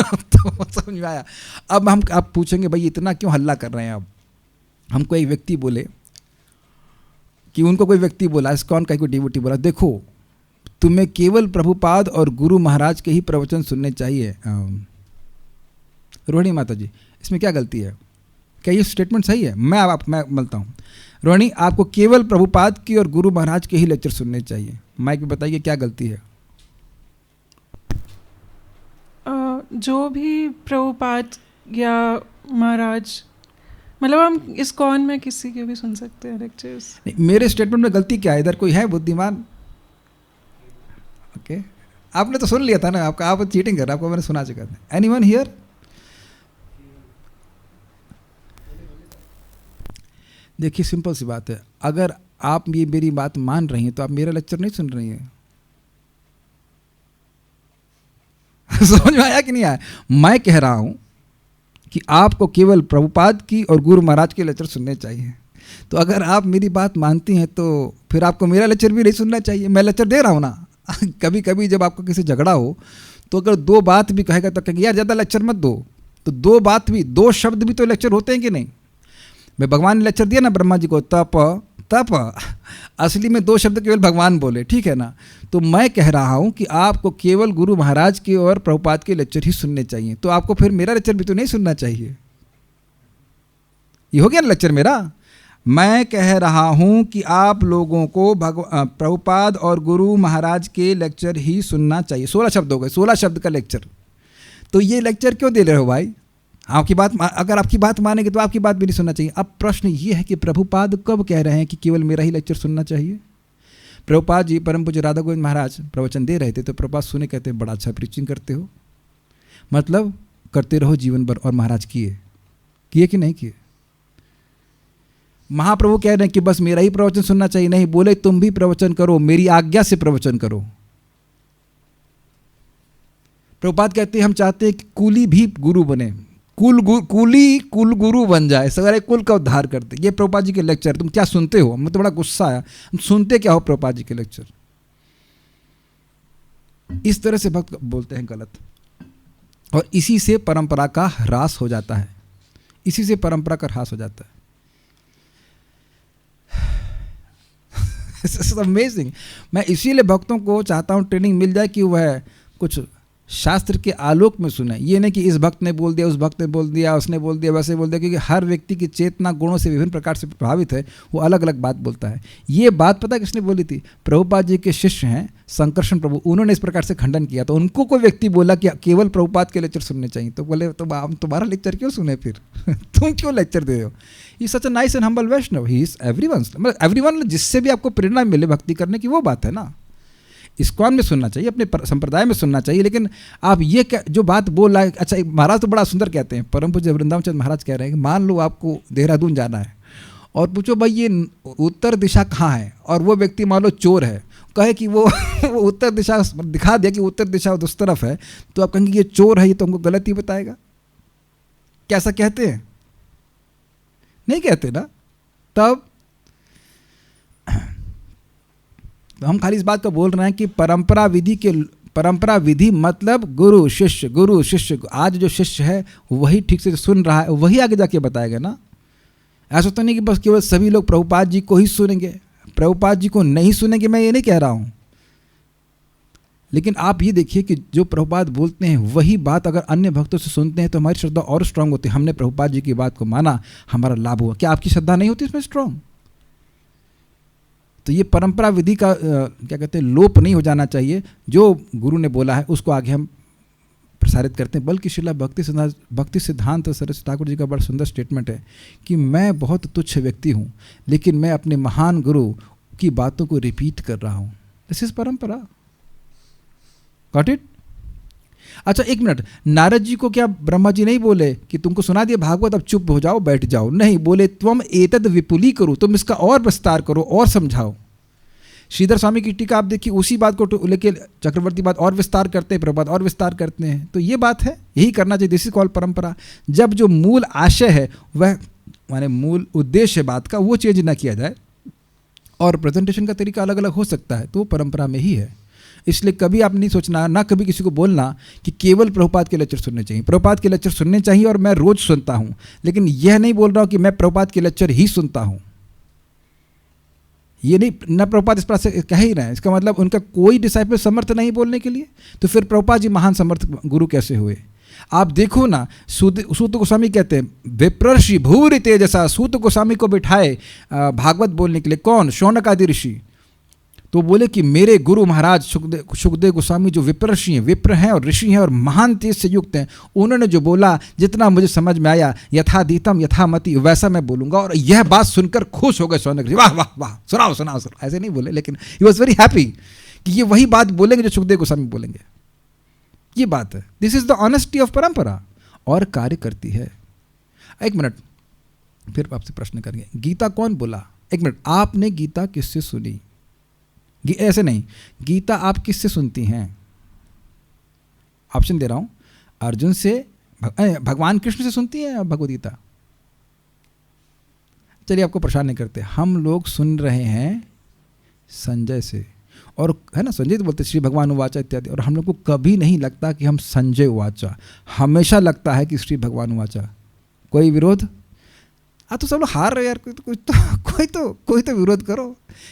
तो समझ में आया। अब हम आप पूछेंगे भाई इतना क्यों हल्ला कर रहे हैं। अब हमको एक व्यक्ति बोले कि उनको कोई व्यक्ति बोला, इस्कॉन का कोई डिवोटी बोला, देखो तुम्हें केवल प्रभुपाद और गुरु महाराज के ही प्रवचन सुनने चाहिए। रोहिणी माता जी, इसमें क्या गलती है? क्या ये स्टेटमेंट सही है? मैं बोलता हूँ, रोहिणी आपको केवल प्रभुपाद की और गुरु महाराज के ही लेक्चर सुनने चाहिए। माइक में बताइए क्या गलती है? जो भी प्रभुपाद या महाराज, मतलब हम इस्कॉन में किसी के भी सुन सकते हैं लेक्चर्स। मेरे स्टेटमेंट में गलती क्या है? इधर कोई है बुद्धिमान? ओके, आपने तो सुन लिया था ना, आपका आप चीटिंग कर रहे, आपको मैंने सुना चुका था। Anyone here? देखिए सिंपल सी बात है, अगर आप ये मेरी बात मान रही हैं तो आप मेरा लेक्चर नहीं सुन रही हैं। समझ में आया कि नहीं आया? मैं कह रहा हूं कि आपको केवल प्रभुपाद की और गुरु महाराज के लेक्चर सुनने चाहिए। तो अगर आप मेरी बात मानती हैं तो फिर आपको मेरा लेक्चर भी नहीं सुनना चाहिए। मैं लेक्चर दे रहा हूँ ना। कभी कभी जब आपको किसी झगड़ा हो तो अगर दो बात भी कहेगा तो कहेंगे यार ज़्यादा लेक्चर मत दो। तो दो बात भी, दो शब्द भी तो लेक्चर होते हैं कि नहीं? मैं भगवान ने लेक्चर दिया ना ब्रह्मा जी को, तप तप, असली में दो शब्द केवल भगवान बोले, ठीक है ना। तो मैं कह रहा हूं कि आपको केवल गुरु महाराज के और प्रभुपाद के लेक्चर ही सुनने चाहिए। तो आपको फिर मेरा लेक्चर भी तो नहीं सुनना चाहिए। ये हो गया ना लेक्चर मेरा। मैं कह रहा हूं कि आप लोगों को प्रभुपाद और गुरु महाराज के लेक्चर ही सुनना चाहिए। 16 शब्द हो गए, 16 शब्द का लेक्चर। तो ये लेक्चर क्यों दे रहे हो भाई? आपकी बात, अगर आपकी बात मानेंगे तो आपकी बात भी नहीं सुनना चाहिए। अब प्रश्न ये है कि प्रभुपाद कब कह रहे हैं कि केवल मेरा ही लेक्चर सुनना चाहिए? प्रभुपाद जी परम पूज्य राधा गोविंद महाराज प्रवचन दे रहे थे तो प्रभुपाद सुने, कहते हैं बड़ा अच्छा प्रीचिंग करते हो, मतलब करते रहो जीवन भर। और महाराज किए कि नहीं किए? महाप्रभु कह रहे हैं कि बस मेरा ही प्रवचन सुनना चाहिए? नहीं, बोले तुम भी प्रवचन करो, मेरी आज्ञा से प्रवचन करो। प्रभुपाद कहते हैं हम चाहते हैं कि कुली भी गुरु बने, कुल गुरु बन जाए, सारे कुल का उद्धार करते। ये प्रभुपाद जी के लेक्चर तुम क्या सुनते हो? मुझे तो बड़ा गुस्सा आया, हम सुनते क्या हो प्रभुपाद जी के लेक्चर? इस तरह से भक्त बोलते हैं गलत, और इसी से परंपरा का ह्रास हो जाता है। इसी से परंपरा का ह्रास हो जाता है। This is amazing। मैं इसीलिए भक्तों को चाहता हूँ ट्रेनिंग मिल जाए कि वह कुछ शास्त्र के आलोक में सुने। ये नहीं कि इस भक्त ने बोल दिया, उस भक्त ने बोल दिया, उसने बोल दिया, वैसे बोल दिया, क्योंकि हर व्यक्ति की चेतना गुणों से विभिन्न प्रकार से प्रभावित है, वो अलग अलग बात बोलता है। ये बात पता किसने बोली थी? प्रभुपाद जी के शिष्य हैं संकर्षण प्रभु, उन्होंने इस प्रकार से खंडन किया। तो उनको कोई व्यक्ति बोला कि केवल प्रभुपाद के लेक्चर सुनने चाहिए, तो बोले तो हम तुम्हारा लेक्चर क्यों सुने फिर तुम क्यों लेक्चर दे रहे हो? He such a nice and humble Vaishnava, he is everyone, मतलब एवरीवन, जिससे भी आपको प्रेरणा मिले भक्ति करने की, वो बात है ना। इस्कॉन में सुनना चाहिए, अपने संप्रदाय में सुनना चाहिए, लेकिन आप ये जो बात बोल रहा है, अच्छा महाराज तो बड़ा सुंदर कहते हैं, परम पूज्य वृंदावन चंद्र महाराज कह रहे हैं कि मान लो आपको देहरादून जाना है और पूछो भाई ये उत्तर दिशा कहाँ है, और वो व्यक्ति मान लो चोर है, कहे कि वो उत्तर दिशा दिखा दिया कि उत्तर दिशा उस तरफ है, तो आप कहेंगे ये चोर है, ये तो हमको गलत ही बताएगा। कैसा कहते हैं? नहीं कहते ना। तब तो हम खाली इस बात को बोल रहे हैं कि परंपरा विधि मतलब गुरु शिष्य। आज जो शिष्य है वही ठीक से सुन रहा है, वही आगे जाके बताएगा ना। ऐसा तो नहीं कि बस केवल सभी लोग प्रभुपाद जी को ही सुनेंगे, प्रभुपाद जी को नहीं सुनेंगे, मैं ये नहीं कह रहा हूँ। लेकिन आप ये देखिए कि जो प्रभुपाद बोलते हैं वही बात अगर अन्य भक्तों से सुनते हैं तो हमारी श्रद्धा और स्ट्रांग होती है। हमने प्रभुपाद जी की बात को माना, हमारा लाभ हुआ। क्या आपकी श्रद्धा नहीं होती इसमें स्ट्रांग? तो ये परंपरा विधि का क्या कहते हैं, लोप नहीं हो जाना चाहिए। जो गुरु ने बोला है उसको आगे हम प्रसारित करते हैं। बल्कि श्रीला भक्ति सिद्धांत सरस्वती ठाकुर जी का बड़ा सुंदर स्टेटमेंट है कि मैं बहुत तुच्छ व्यक्ति हूँ, लेकिन मैं अपने महान गुरु की बातों को रिपीट कर रहा हूँ। दिस इज परंपरा। Got it? अच्छा एक मिनट, नारद जी को क्या ब्रह्मा जी नहीं बोले कि तुमको सुना दिया भागवत, अब चुप हो जाओ, बैठ जाओ? नहीं, बोले त्वम एतद विपुली करो, तुम इसका और विस्तार करो और समझाओ। श्रीधर स्वामी की टीका आप देखिए, उसी बात को लेके चक्रवर्ती बात और विस्तार करते हैं, प्रभुपाद और विस्तार करते हैं। तो ये बात है, यही करना चाहिए। दिस इज कॉल्ड परंपरा। जब जो मूल आशय है, वह माने मूल उद्देश्य बात का, वो चेंज ना किया जाए, और प्रेजेंटेशन का तरीका अलग अलग हो सकता है, तो वो परंपरा में ही है। इसलिए कभी आप नहीं सोचना, ना कभी किसी को बोलना कि केवल प्रभुपाद के लेक्चर सुनने चाहिए। प्रभुपाद के लेक्चर सुनने चाहिए और मैं रोज सुनता हूं, लेकिन यह नहीं बोल रहा हूं कि मैं प्रभुपाद के लेक्चर ही सुनता हूं। ये नहीं, ना प्रभुपाद इस प्रकार से कह ही रहे हैं, इसका मतलब उनका कोई डिसाइपल समर्थ नहीं बोलने के लिए। तो फिर प्रभुपाद जी महान समर्थ गुरु कैसे हुए? आप देखो ना, सूत गोस्वामी कहते हैं विप्रर्षि भूरि तेजसा, सूत गोस्वामी को बिठाए भागवत बोलने के लिए। कौन? शौनक आदि ऋषि। तो बोले कि मेरे गुरु महाराज सुखदेव गोस्वामी जो विप्रर्षि हैं, विप्र हैं और ऋषि हैं और महान तेज से युक्त हैं, उन्होंने जो बोला, जितना मुझे समझ में आया, यथाधीतम यथामति, वैसा मैं बोलूंगा। और यह बात सुनकर खुश हो गए शौनक ऋषि, वाह वाह वाह, सुनाओ सुनाओ सुनाओ। ऐसे नहीं बोले, लेकिन ही वॉज वेरी हैप्पी कि ये वही बात बोलेंगे जो सुखदेव गोस्वामी बोलेंगे। ये बात है, this is the honesty of परंपरा, और कार्य करती है। एक मिनट, फिर आपसे प्रश्न करेंगे, गीता कौन बोला? एक मिनट, आपने गीता किससे सुनी? ऐसे नहीं, गीता आप किससे सुनती हैं? ऑप्शन दे रहा हूं, अर्जुन से, भगवान कृष्ण से सुनती है भगवद गीता? चलिए आपको परेशान नहीं करते, हम लोग सुन रहे हैं संजय से, और है ना, संजय तो बोलते श्री भगवान उवाचा इत्यादि, और हम लोग को कभी नहीं लगता कि हम संजय उवाचा, हमेशा लगता है कि श्री भगवान उवाचा। कोई विरोध? तो सब लोग हार रहे यार, कोई तो विरोध करो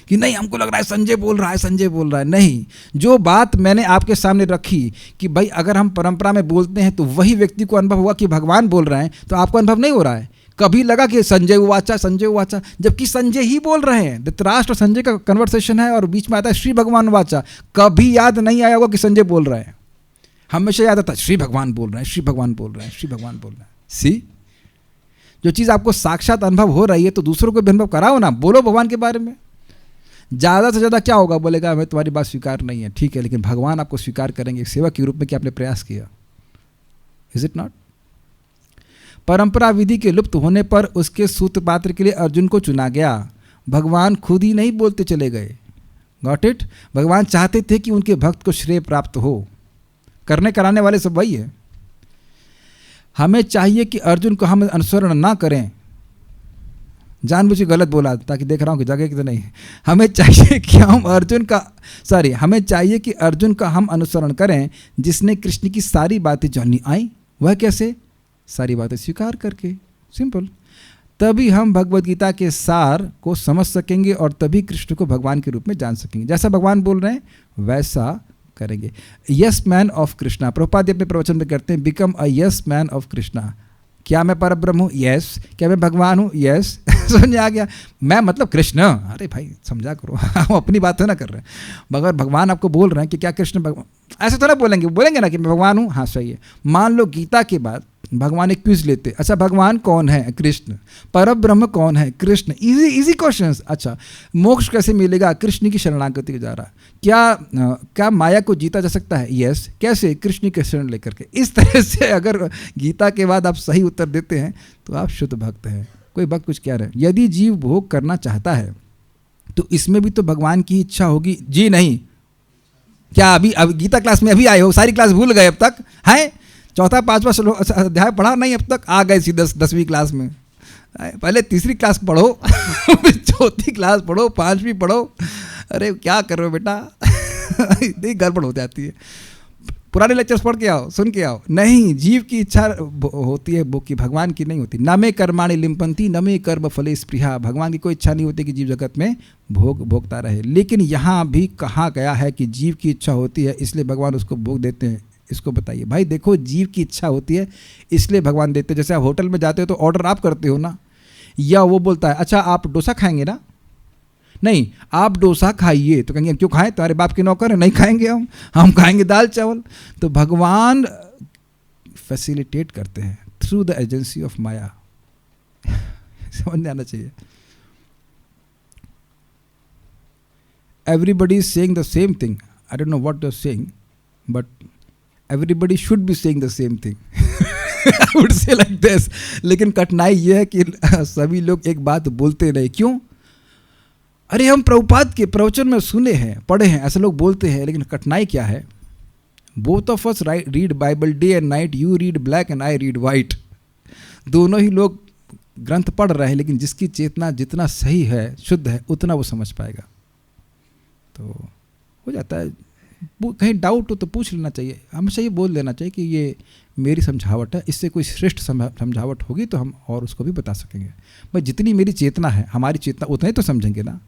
कि नहीं, हमको लग रहा है संजय बोल रहा है, संजय बोल रहा है। नहीं, जो बात मैंने आपके सामने रखी कि भाई अगर हम परंपरा में बोलते हैं तो वही व्यक्ति को अनुभव हुआ कि भगवान बोल रहे हैं, तो आपको अनुभव नहीं हो रहा है। कभी लगा कि संजय उवाचा, जबकि संजय ही बोल रहे हैं। धृतराष्ट्र और संजय का कन्वर्सेशन है और बीच में आता है श्री भगवान उवाचा। कभी याद नहीं आया होगा कि संजय बोल रहे हैं, हमेशा याद आता है श्री भगवान बोल रहे हैं, श्री भगवान बोल रहे हैं, श्री भगवान बोल रहे हैं। सी, जो चीज़ आपको साक्षात अनुभव हो रही है तो दूसरों को भी अनुभव कराओ ना, बोलो भगवान के बारे में। ज़्यादा से ज़्यादा क्या होगा? बोलेगा हमें तुम्हारी बात स्वीकार नहीं है, ठीक है, लेकिन भगवान आपको स्वीकार करेंगे सेवक के रूप में कि आपने प्रयास किया। Is it not? परंपरा विधि के लुप्त होने पर उसके सूत्र पात्र के लिए अर्जुन को चुना गया। भगवान खुद ही नहीं बोलते चले गए। Got it? भगवान चाहते थे कि उनके भक्त को श्रेय प्राप्त हो, करने कराने वाले सब वही है। हमें चाहिए कि अर्जुन को हम अनुसरण ना करें। जानबूझ के गलत बोला ताकि देख रहा हूँ कि जगह की तो नहीं है। हमें चाहिए कि हमें चाहिए कि अर्जुन का हम अनुसरण करें, जिसने कृष्ण की सारी बातें जानी आई। वह कैसे? सारी बातें स्वीकार करके, सिंपल। तभी हम भगवद गीता के सार को समझ सकेंगे और तभी कृष्ण को भगवान के रूप में जान सकेंगे। जैसा भगवान बोल रहे हैं वैसा करेंगे। Yes man of Krishna, Prabhupada अपने प्रवचन में करते हैं, become a yes man of Krishna. क्या मैं परब्रह्म हूँ? यस। क्या मैं भगवान हूँ? यस। समझ में आ गया? मैं मतलब कृष्ण। अरे भाई समझा करो, हम अपनी बात तो ना कर रहे हैं, मगर भगवान आपको बोल रहे हैं कि क्या कृष्ण भगवान, ऐसे तो ना बोलेंगे ना कि मैं भगवान हूँ। हाँ सही है। मान लो गीता के बाद भगवान एक क्विज लेते, अच्छा भगवान कौन है? कृष्ण। परब्रह्म कौन है? कृष्ण। Easy easy questions. अच्छा मोक्ष कैसे मिलेगा? कृष्ण की शरणागति के द्वारा। क्या माया को जीता जा सकता है? यस। कैसे? कृष्ण के शरण लेकर के। इस तरह से अगर गीता के बाद आप सही उत्तर देते हैं तो आप शुद्ध भक्त हैं। कोई भक्त कुछ कह रहे हैं, यदि जीव भोग करना चाहता है तो इसमें भी तो भगवान की इच्छा होगी। जी नहीं। क्या अभी गीता क्लास में अभी आए हो? सारी क्लास भूल गए अब तक हैं? चौथा पांचवा अध्याय पढ़ा नहीं अब तक? आ गए सीधे 10वीं क्लास में। पहले तीसरी क्लास पढ़ो फिर चौथी क्लास पढ़ो, पांचवी पढ़ो। अरे क्या कर रहे हो बेटा? इतनी गड़बड़ हो जाती है। पुराने लेक्चर्स पढ़ के आओ, सुन के आओ। नहीं, जीव की इच्छा होती है वो, कि भगवान की नहीं होती। न मे कर्माणि लिम्पन्ति न मे कर्म फले स्पृहा। भगवान की कोई इच्छा नहीं होती कि जीव जगत में भोगता रहे। लेकिन यहाँ भी कहा गया है कि जीव की इच्छा होती है इसलिए भगवान उसको भोग देते हैं। इसको बताइए भाई। देखो जीव की इच्छा होती है इसलिए भगवान देते हैं। जैसे आप होटल में जाते हो तो ऑर्डर आप करते हो ना, या वो बोलता है अच्छा आप डोसा खाएंगे ना? नहीं, आप डोसा खाइए तो कहेंगे क्यों खाएं, तुम्हारे बाप के नौकर है, नहीं खाएंगे हम खाएंगे दाल चावल। तो भगवान फैसिलिटेट करते हैं through the agency of maya. समझ में आना चाहिए। Everybody is saying the same thing. I don't know what you are saying but everybody should be saying the same thing. I would say like this. लेकिन कठिनाई ये है कि सभी लोग एक बात बोलते नहीं। क्यों? अरे हम प्रभुपाद के प्रवचन में सुने हैं, पढ़े हैं, ऐसे लोग बोलते हैं। लेकिन कठिनाई क्या है? Both of us read Bible day and night. You read black and I read white. दोनों ही लोग ग्रंथ पढ़ रहे हैं, लेकिन जिसकी चेतना जितना सही है, शुद्ध है, उतना वो समझ पाएगा। तो हो जाता है। कहीं डाउट हो तो पूछ लेना चाहिए, हमेशा ये बोल देना चाहिए कि ये मेरी समझावट है, इससे कोई श्रेष्ठ समझावट होगी तो हम और उसको भी बता सकेंगे। भाई जितनी मेरी चेतना है, हमारी चेतना, उतना ही तो समझेंगे ना।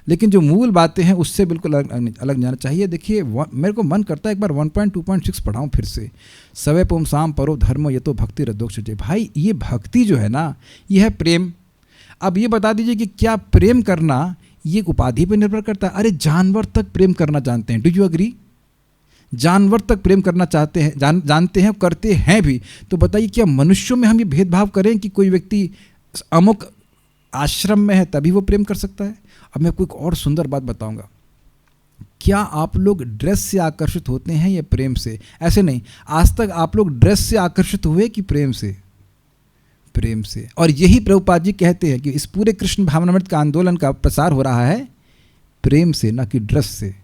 लेकिन जो मूल बातें हैं उससे बिल्कुल अलग जाना चाहिए। देखिए मेरे को मन करता है एक बार 1.2.6 पढ़ाऊँ फिर से। सवे पुंसाम परो धर्म ये तो भक्ति रदोक्षजे। भाई ये भक्ति जो है ना, ये है प्रेम। अब ये बता दीजिए कि क्या प्रेम करना ये उपाधि पर निर्भर करता है? अरे जानवर तक प्रेम करना जानते हैं। Do you agree? जानवर तक प्रेम करना चाहते हैं, जानते हैं, करते हैं भी। तो बताइए क्या मनुष्यों में हम ये भेदभाव करें कि कोई व्यक्ति अमुक आश्रम में है तभी वो प्रेम कर सकता है? अब मैं कोई और सुंदर बात बताऊंगा। क्या आप लोग ड्रेस से आकर्षित होते हैं या प्रेम से? ऐसे नहीं, आज तक आप लोग ड्रेस से आकर्षित हुए कि प्रेम से? प्रेम से। और यही प्रभुपाद जी कहते हैं कि इस पूरे कृष्ण भावनामृत का आंदोलन का प्रसार हो रहा है प्रेम से, ना कि ड्रेस से।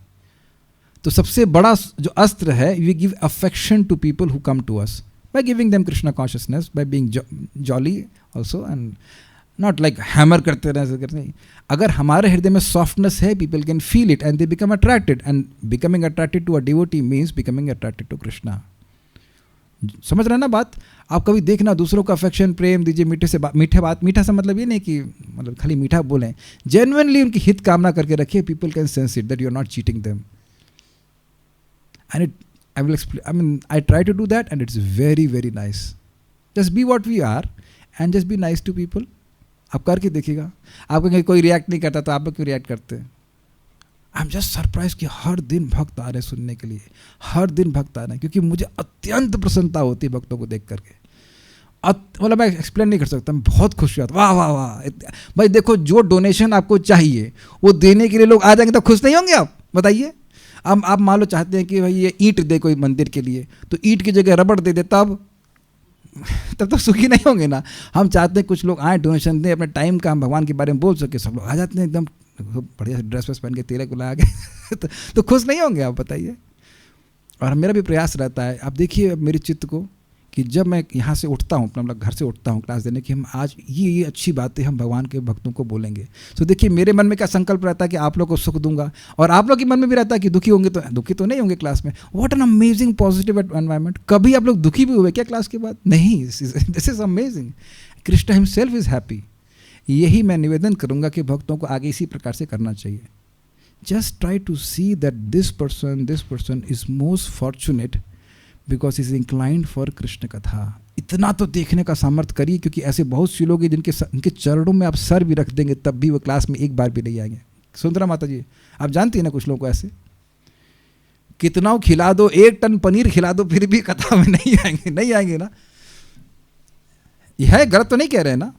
तो सबसे बड़ा जो अस्त्र है, we give affection to people who come to us by giving them Krishna consciousness, by being jolly also, and not like hammer करते रहे। अगर हमारे हृदय में सॉफ्टनेस है, people can feel it and they become attracted, and becoming attracted to a devotee means becoming attracted to Krishna. समझ रहे ना बात? आप कभी देखना दूसरों का अफेक्शन, प्रेम दीजिए, मीठा सा मतलब ये नहीं कि मतलब खाली मीठा बोलें, जेन्युइनली उनकी हित कामना करके रखिए। People can sense it that you are not cheating them, and I will explain. I mean, I try to do that, and it's very, very nice. Just be what we are, and just be nice to people. आप करके देखिएगा। आपको कहीं कोई react नहीं करता तो आप क्यों रिएक्ट करते हैं? आई एम जस्ट सरप्राइज कि हर दिन भक्त आ रहे हैं सुनने के लिए, हर दिन भक्त आ रहे हैं, क्योंकि मुझे अत्यंत प्रसन्नता होती है भक्तों को देख करके। मतलब मैं एक्सप्लेन नहीं कर सकता, मैं बहुत खुश हुआ। वाह वाह वाह भाई, देखो जो डोनेशन आपको चाहिए वो देने के लिए लोग आ जाएंगे तो खुश नहीं होंगे आप? बताइए। अब आप मान लो चाहते हैं कि भाई ये ईंट दे कोई मंदिर के लिए, तो ईंट की जगह रबड़ दे तब तो सुखी नहीं होंगे ना। हम चाहते हैं कुछ लोग आए, डोनेशन दें, अपने टाइम का हम भगवान के बारे में बोल सके। सब लोग आ जाते हैं एकदम बढ़िया ड्रेस वेस पहन के, तिलक लगा के तो खुश नहीं होंगे आप? बताइए। और मेरा भी प्रयास रहता है, आप देखिए मेरे चित्त को, कि जब मैं यहाँ से उठता हूँ, अपना मतलब घर से उठता हूँ क्लास देने की, हम आज ये अच्छी बातें हम भगवान के भक्तों को बोलेंगे। तो देखिए मेरे मन में क्या संकल्प रहता है कि आप लोग को सुख दूंगा, और आप लोग के मन में भी रहता है कि दुखी होंगे तो दुखी तो नहीं होंगे क्लास में। What an amazing positive environment. कभी आप लोग दुखी भी हुए क्या क्लास के बाद? नहीं। This is amazing. Krishna himself is happy. यही मैं निवेदन करूँगा कि भक्तों को आगे इसी प्रकार से करना चाहिए। Just try to see that this person is most fortunate because he is inclined for Krishna Katha. इतना तो देखने का सामर्थ्य करिए, क्योंकि ऐसे बहुत से लोग हैं जिनके चरणों में आप सर भी रख देंगे तब भी वो क्लास में एक बार भी नहीं आएंगे। सुंदरा माता जी, आप जानती हैं ना कुछ लोगों को ऐसे, कितना खिला दो, 1 टन पनीर खिला दो, फिर भी कथा में नहीं आएंगे ना। यह है, गलत तो नहीं कह रहे हैं ना?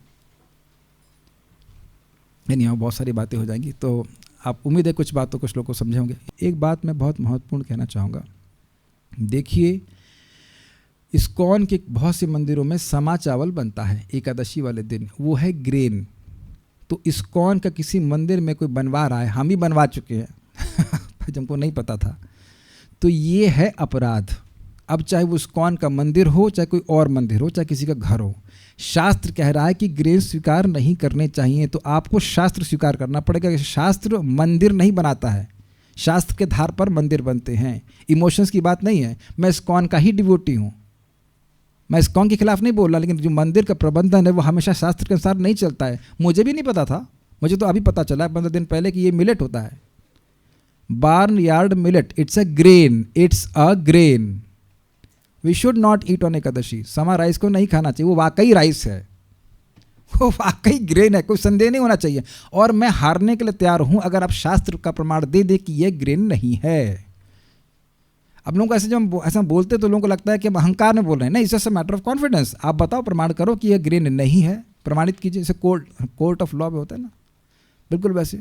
नहीं, यहाँ बहुत सारी बातें हो जाएंगी, तो आप उम्मीद है कुछ बातों कुछ लोग को समझे होंगे। एक बात मैं बहुत महत्वपूर्ण कहना चाहूँगा। देखिए, इस्कॉन के बहुत से मंदिरों में समा चावल बनता है एकादशी वाले दिन, वो है ग्रेन। तो इस्कॉन का किसी मंदिर में कोई बनवा रहा है, हम ही बनवा चुके हैं हमको नहीं पता था, तो ये है अपराध। अब चाहे वो इस्कॉन का मंदिर हो, चाहे कोई और मंदिर हो, चाहे किसी का घर हो, शास्त्र कह रहा है कि ग्रेन स्वीकार नहीं करने चाहिए, तो आपको शास्त्र स्वीकार करना पड़ेगा कि शास्त्र मंदिर नहीं बनाता है, शास्त्र के आधार पर मंदिर बनते हैं। इमोशंस की बात नहीं है। मैं इस्कॉन का ही डिवोटी हूँ, मैं इस्कॉन के खिलाफ नहीं बोल रहा, लेकिन जो मंदिर का प्रबंधन है वो हमेशा शास्त्र के अनुसार नहीं चलता है। मुझे भी नहीं पता था, मुझे तो अभी पता चला 15 दिन पहले कि ये मिलेट होता है, barn yard millet. It's a grain. We should not eat on Ekadashi. समा राइस को नहीं खाना चाहिए, वो वाकई राइस है, वो वाकई ग्रेन है, कोई संदेह नहीं होना चाहिए। और मैं हारने के लिए तैयार हूं अगर आप शास्त्र का प्रमाण दे कि यह ग्रेन नहीं है। अब लोगों को ऐसे जब हम ऐसा बोलते तो लोगों को लगता है कि हम अहंकार में बोल रहे हैं। नहीं, it's just a matter of confidence. आप बताओ, प्रमाण करो कि यह ग्रेन नहीं है, प्रमाणित कीजिए। जैसे कोर्ट ऑफ लॉ में होता है ना, बिल्कुल वैसे।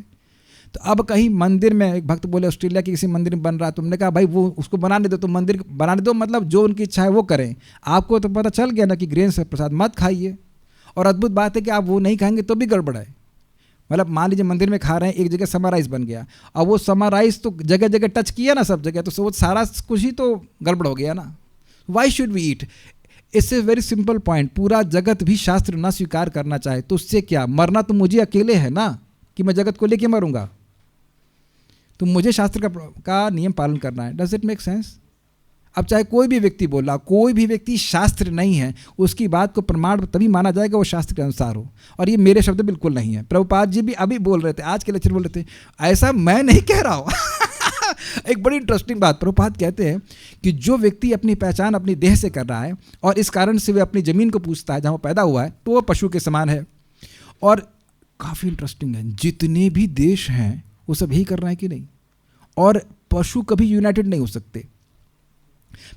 तो अब कहीं मंदिर में एक भक्त बोले ऑस्ट्रेलिया के किसी मंदिर में बन रहा है, तुमने कहा भाई वो उसको बनाने दो, तो मंदिर बनाने दो, मतलब जो उनकी इच्छा है वो करें। आपको तो पता चल गया ना कि ग्रेन से प्रसाद मत खाइए। और अद्भुत बात है कि आप वो नहीं खाएंगे तो भी गड़बड़ है। मतलब मान लीजिए मंदिर में खा रहे हैं, एक जगह समा राइस बन गया, और वो समा राइस तो जगह जगह टच किया ना, सब जगह, तो वो सारा कुछ ही तो गड़बड़ हो गया ना। Why should we eat? It's a very simple point. पूरा जगत भी शास्त्र ना स्वीकार करना चाहे तो उससे क्या, मरना तो मुझे अकेले है ना, कि मैं जगत को लेके मरूंगा। तो मुझे शास्त्र का नियम पालन करना है। Does it make sense? अब चाहे कोई भी व्यक्ति बोल रहा, कोई भी व्यक्ति शास्त्र नहीं है, उसकी बात को प्रमाण तभी माना जाएगा वो शास्त्र के अनुसार हो। और ये मेरे शब्द बिल्कुल नहीं है। प्रभुपाद जी भी अभी बोल रहे थे, आज के लेक्चर बोल रहे थे, ऐसा मैं नहीं कह रहा हूँ एक बड़ी इंटरेस्टिंग बात, प्रभुपाद कहते हैं कि जो व्यक्ति अपनी पहचान अपनी देह से कर रहा है और इस कारण से वह अपनी ज़मीन को पूछता है जहाँ वो पैदा हुआ है, तो वो पशु के समान है। और काफ़ी इंटरेस्टिंग है, जितने भी देश हैं वो सब यही कर रहे हैं कि नहीं। और पशु कभी यूनाइटेड नहीं हो सकते।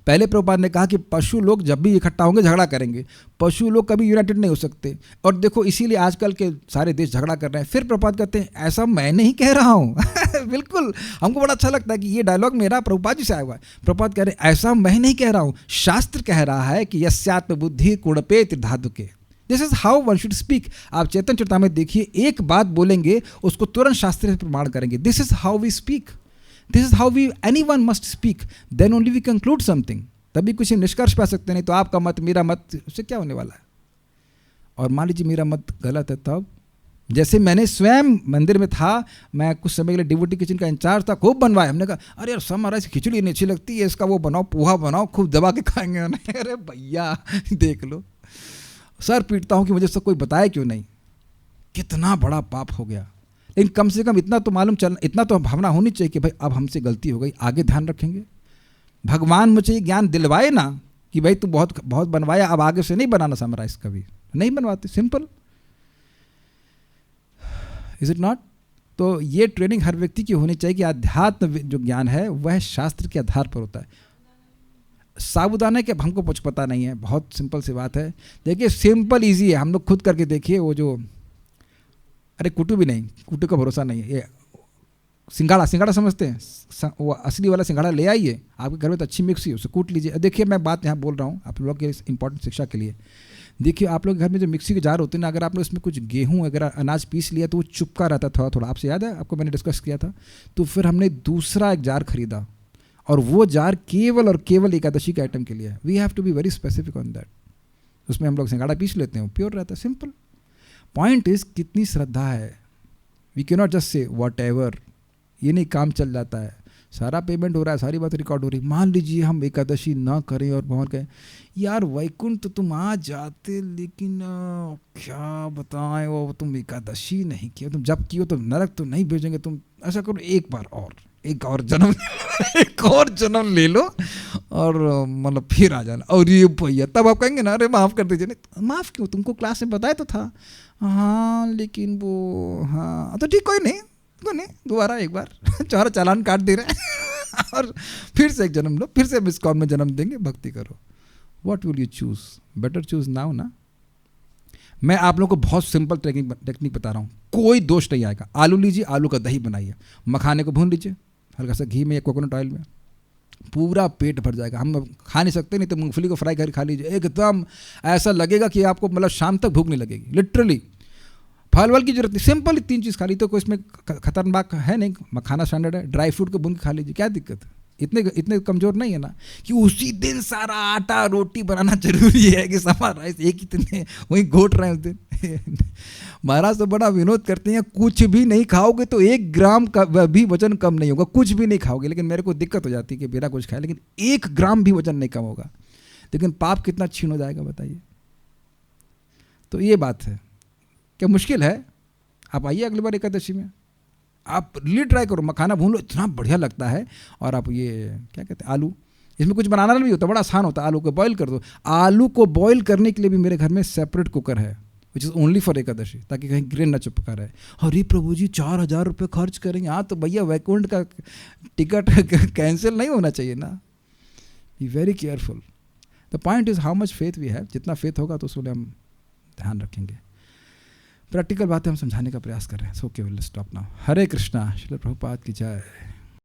पहले प्रभुपाद ने कहा कि पशु लोग जब भी इकट्ठा होंगे झगड़ा करेंगे, पशु लोग कभी यूनाइटेड नहीं हो सकते। और देखो इसीलिए आजकल के सारे देश झगड़ा कर रहे हैं। फिर प्रभुपाद कहते हैं ऐसा मैं नहीं कह रहा हूँ बिल्कुल, हमको बड़ा अच्छा लगता है कि ये डायलॉग मेरा प्रभुपाद जी से आया हुआ है। प्रभुपाद कह रहे हैं ऐसा मैं नहीं कह रहा हूँ, शास्त्र कह रहा है कि यस्यात्म बुद्धि कुणपे त्रिधातु के। This is how one should speak. आप चेतन चरितामृत देखिए, एक बात बोलेंगे उसको तुरंत शास्त्र से प्रमाण करेंगे। This is how we speak, this is how we anyone must speak, then only we conclude something. तभी कुछ निष्कर्ष पा सकते, नहीं तो आपका मत मेरा मत, उससे क्या होने वाला है। और मान लीजिए मेरा मत गलत है, तब जैसे मैंने स्वयं मंदिर में था, मैं कुछ समय के लिए डिवोटी किचन का इंचार्ज था, खूब बनवाया। हमने कहा अरे यार समा राइस खिचड़ी नहीं अच्छी लगती है, इसका वो बनाओ, पोहा बनाओ, खूब दबा के खाएंगे। अरे भैया देख लो, सर पीटता हूँ कि मुझे सब कोई बताया क्यों नहीं। कितना बड़ा पाप हो गया। लेकिन कम से कम इतना तो मालूम चलना, इतना तो भावना होनी चाहिए कि भाई अब हमसे गलती हो गई, आगे ध्यान रखेंगे। भगवान मुझे ये ज्ञान दिलवाए ना कि भाई तू बहुत बहुत बनवाया, अब आगे से नहीं बनाना समा राइस, कभी नहीं बनवाते। Simple, is it not? तो ये ट्रेनिंग हर व्यक्ति की होनी चाहिए कि अध्यात्म जो ज्ञान है वह शास्त्र के आधार पर होता है। साबुदाने के हमको कुछ पता नहीं है, बहुत सिंपल सी बात है। देखिए सिंपल इजी है, हम लोग खुद करके देखिए। वो जो अरे कुटू भी नहीं, कुटू का भरोसा नहीं है। ये सिंघाड़ा समझते हैं, वो असली वाला सिंघाड़ा ले आइए, आपके घर में तो अच्छी मिक्सी है, उसे कूट लीजिए। देखिए मैं बात यहाँ बोल रहा हूँ आप लोग के इंपॉर्टेंट शिक्षा के लिए। देखिए आप लोग घर में जो मिक्सी के जार होते हैं ना, अगर आपने उसमें कुछ गेहूँ वगैरह अनाज पीस लिया तो वो चुपका रहता थोड़ा थोड़ा। आपसे याद है, आपको मैंने डिस्कस किया था। तो फिर हमने दूसरा एक जार खरीदा, और वो जार केवल और केवल एकादशी के आइटम के लिए है। We have to be very specific on that. उसमें हम लोग सिंघाड़ा पीस लेते हैं, वो प्योर रहता है। सिंपल पॉइंट इज कितनी श्रद्धा है। We can not just say whatever, ये नहीं काम चल जाता है। सारा पेमेंट हो रहा है, सारी बात रिकॉर्ड हो रही है। मान लीजिए हम एकादशी ना करें और भगवान कहें यार वैकुंठ तो तुम आ जाते, लेकिन क्या बताएं वो तुम एकादशी नहीं किया, तुम जब कियो तो नरक तो नहीं भेजेंगे, तुम ऐसा करो एक बार और, एक और जन्म एक और जन्म ले लो और मतलब फिर आ जाना। और ये भैया तब आप कहेंगे ना अरे माफ़ कर दीजिए। नहीं माफ़ क्यों, तुमको क्लास में बताया तो था। हाँ लेकिन वो हाँ तो ठीक, कोई नहीं दोबारा एक बार चारा चालान काट दे रहे हैं और फिर से एक जन्म लो, फिर से इस्कॉन में जन्म देंगे, भक्ति करो। What will you choose? Better choose now ना। मैं आप लोगों को बहुत सिंपल टेक्निक बता रहा हूँ, कोई दोष नहीं आएगा। आलू लीजिए, आलू का दही बनाइए, मखाने को भून लीजिए हल्का सा घी में या कोकोनट ऑयल में, पूरा पेट भर जाएगा। हम खा नहीं सकते, नहीं तो मूंगफली को फ्राई करके खा लीजिए, एकदम ऐसा लगेगा कि आपको मतलब शाम तक भूख नहीं लगेगी। लिटरली फल वल की जरूरत नहीं, सिंपल 3 चीज़ खा ली तो कोई इसमें खतरनाक है नहीं। मखाना स्टैंडर्ड है, ड्राई फ्रूट को भून के खा लीजिए, क्या दिक्कत है? इतने कमज़ोर नहीं है ना कि उसी दिन सारा आटा रोटी बनाना जरूरी है कि सारा राइस एक इतने वहीं घोट रहे हैं उस दिन। महाराज तो बड़ा विनोद करते हैं, कुछ भी नहीं खाओगे तो 1 ग्राम का भी वजन कम नहीं होगा, कुछ भी नहीं खाओगे। लेकिन मेरे को दिक्कत हो जाती है कि बिना कुछ खाए लेकिन 1 ग्राम भी वजन नहीं कम होगा, लेकिन पाप कितना छीन हो जाएगा बताइए। तो ये बात है, क्या मुश्किल है? आप आइए अगली बार एकादशी में, आप रियली ट्राई करो, मखाना भून लो, इतना बढ़िया लगता है। और आप ये क्या कहते हैं आलू, इसमें कुछ बनाना नहीं होता, बड़ा आसान होता है। आलू को बॉईल कर दो। आलू को बॉईल करने के लिए भी मेरे घर में सेपरेट कुकर है, which is only for Ekadashi, ताकि कहीं ग्रेन ना चिपका रहे। अरे प्रभु जी 4000 रुपये खर्च करेंगे, हाँ तो भैया वैकुंठ का टिकट कैंसिल नहीं होना चाहिए ना। Be very careful. The point is how much faith we have. जितना फेथ होगा तो उसमें हम ध्यान रखेंगे। प्रैक्टिकल बातें हम समझाने का प्रयास कर रहे हैं। सो के विल स्टॉप नाउ। हरे कृष्णा। श्रील प्रभुपाद की जय।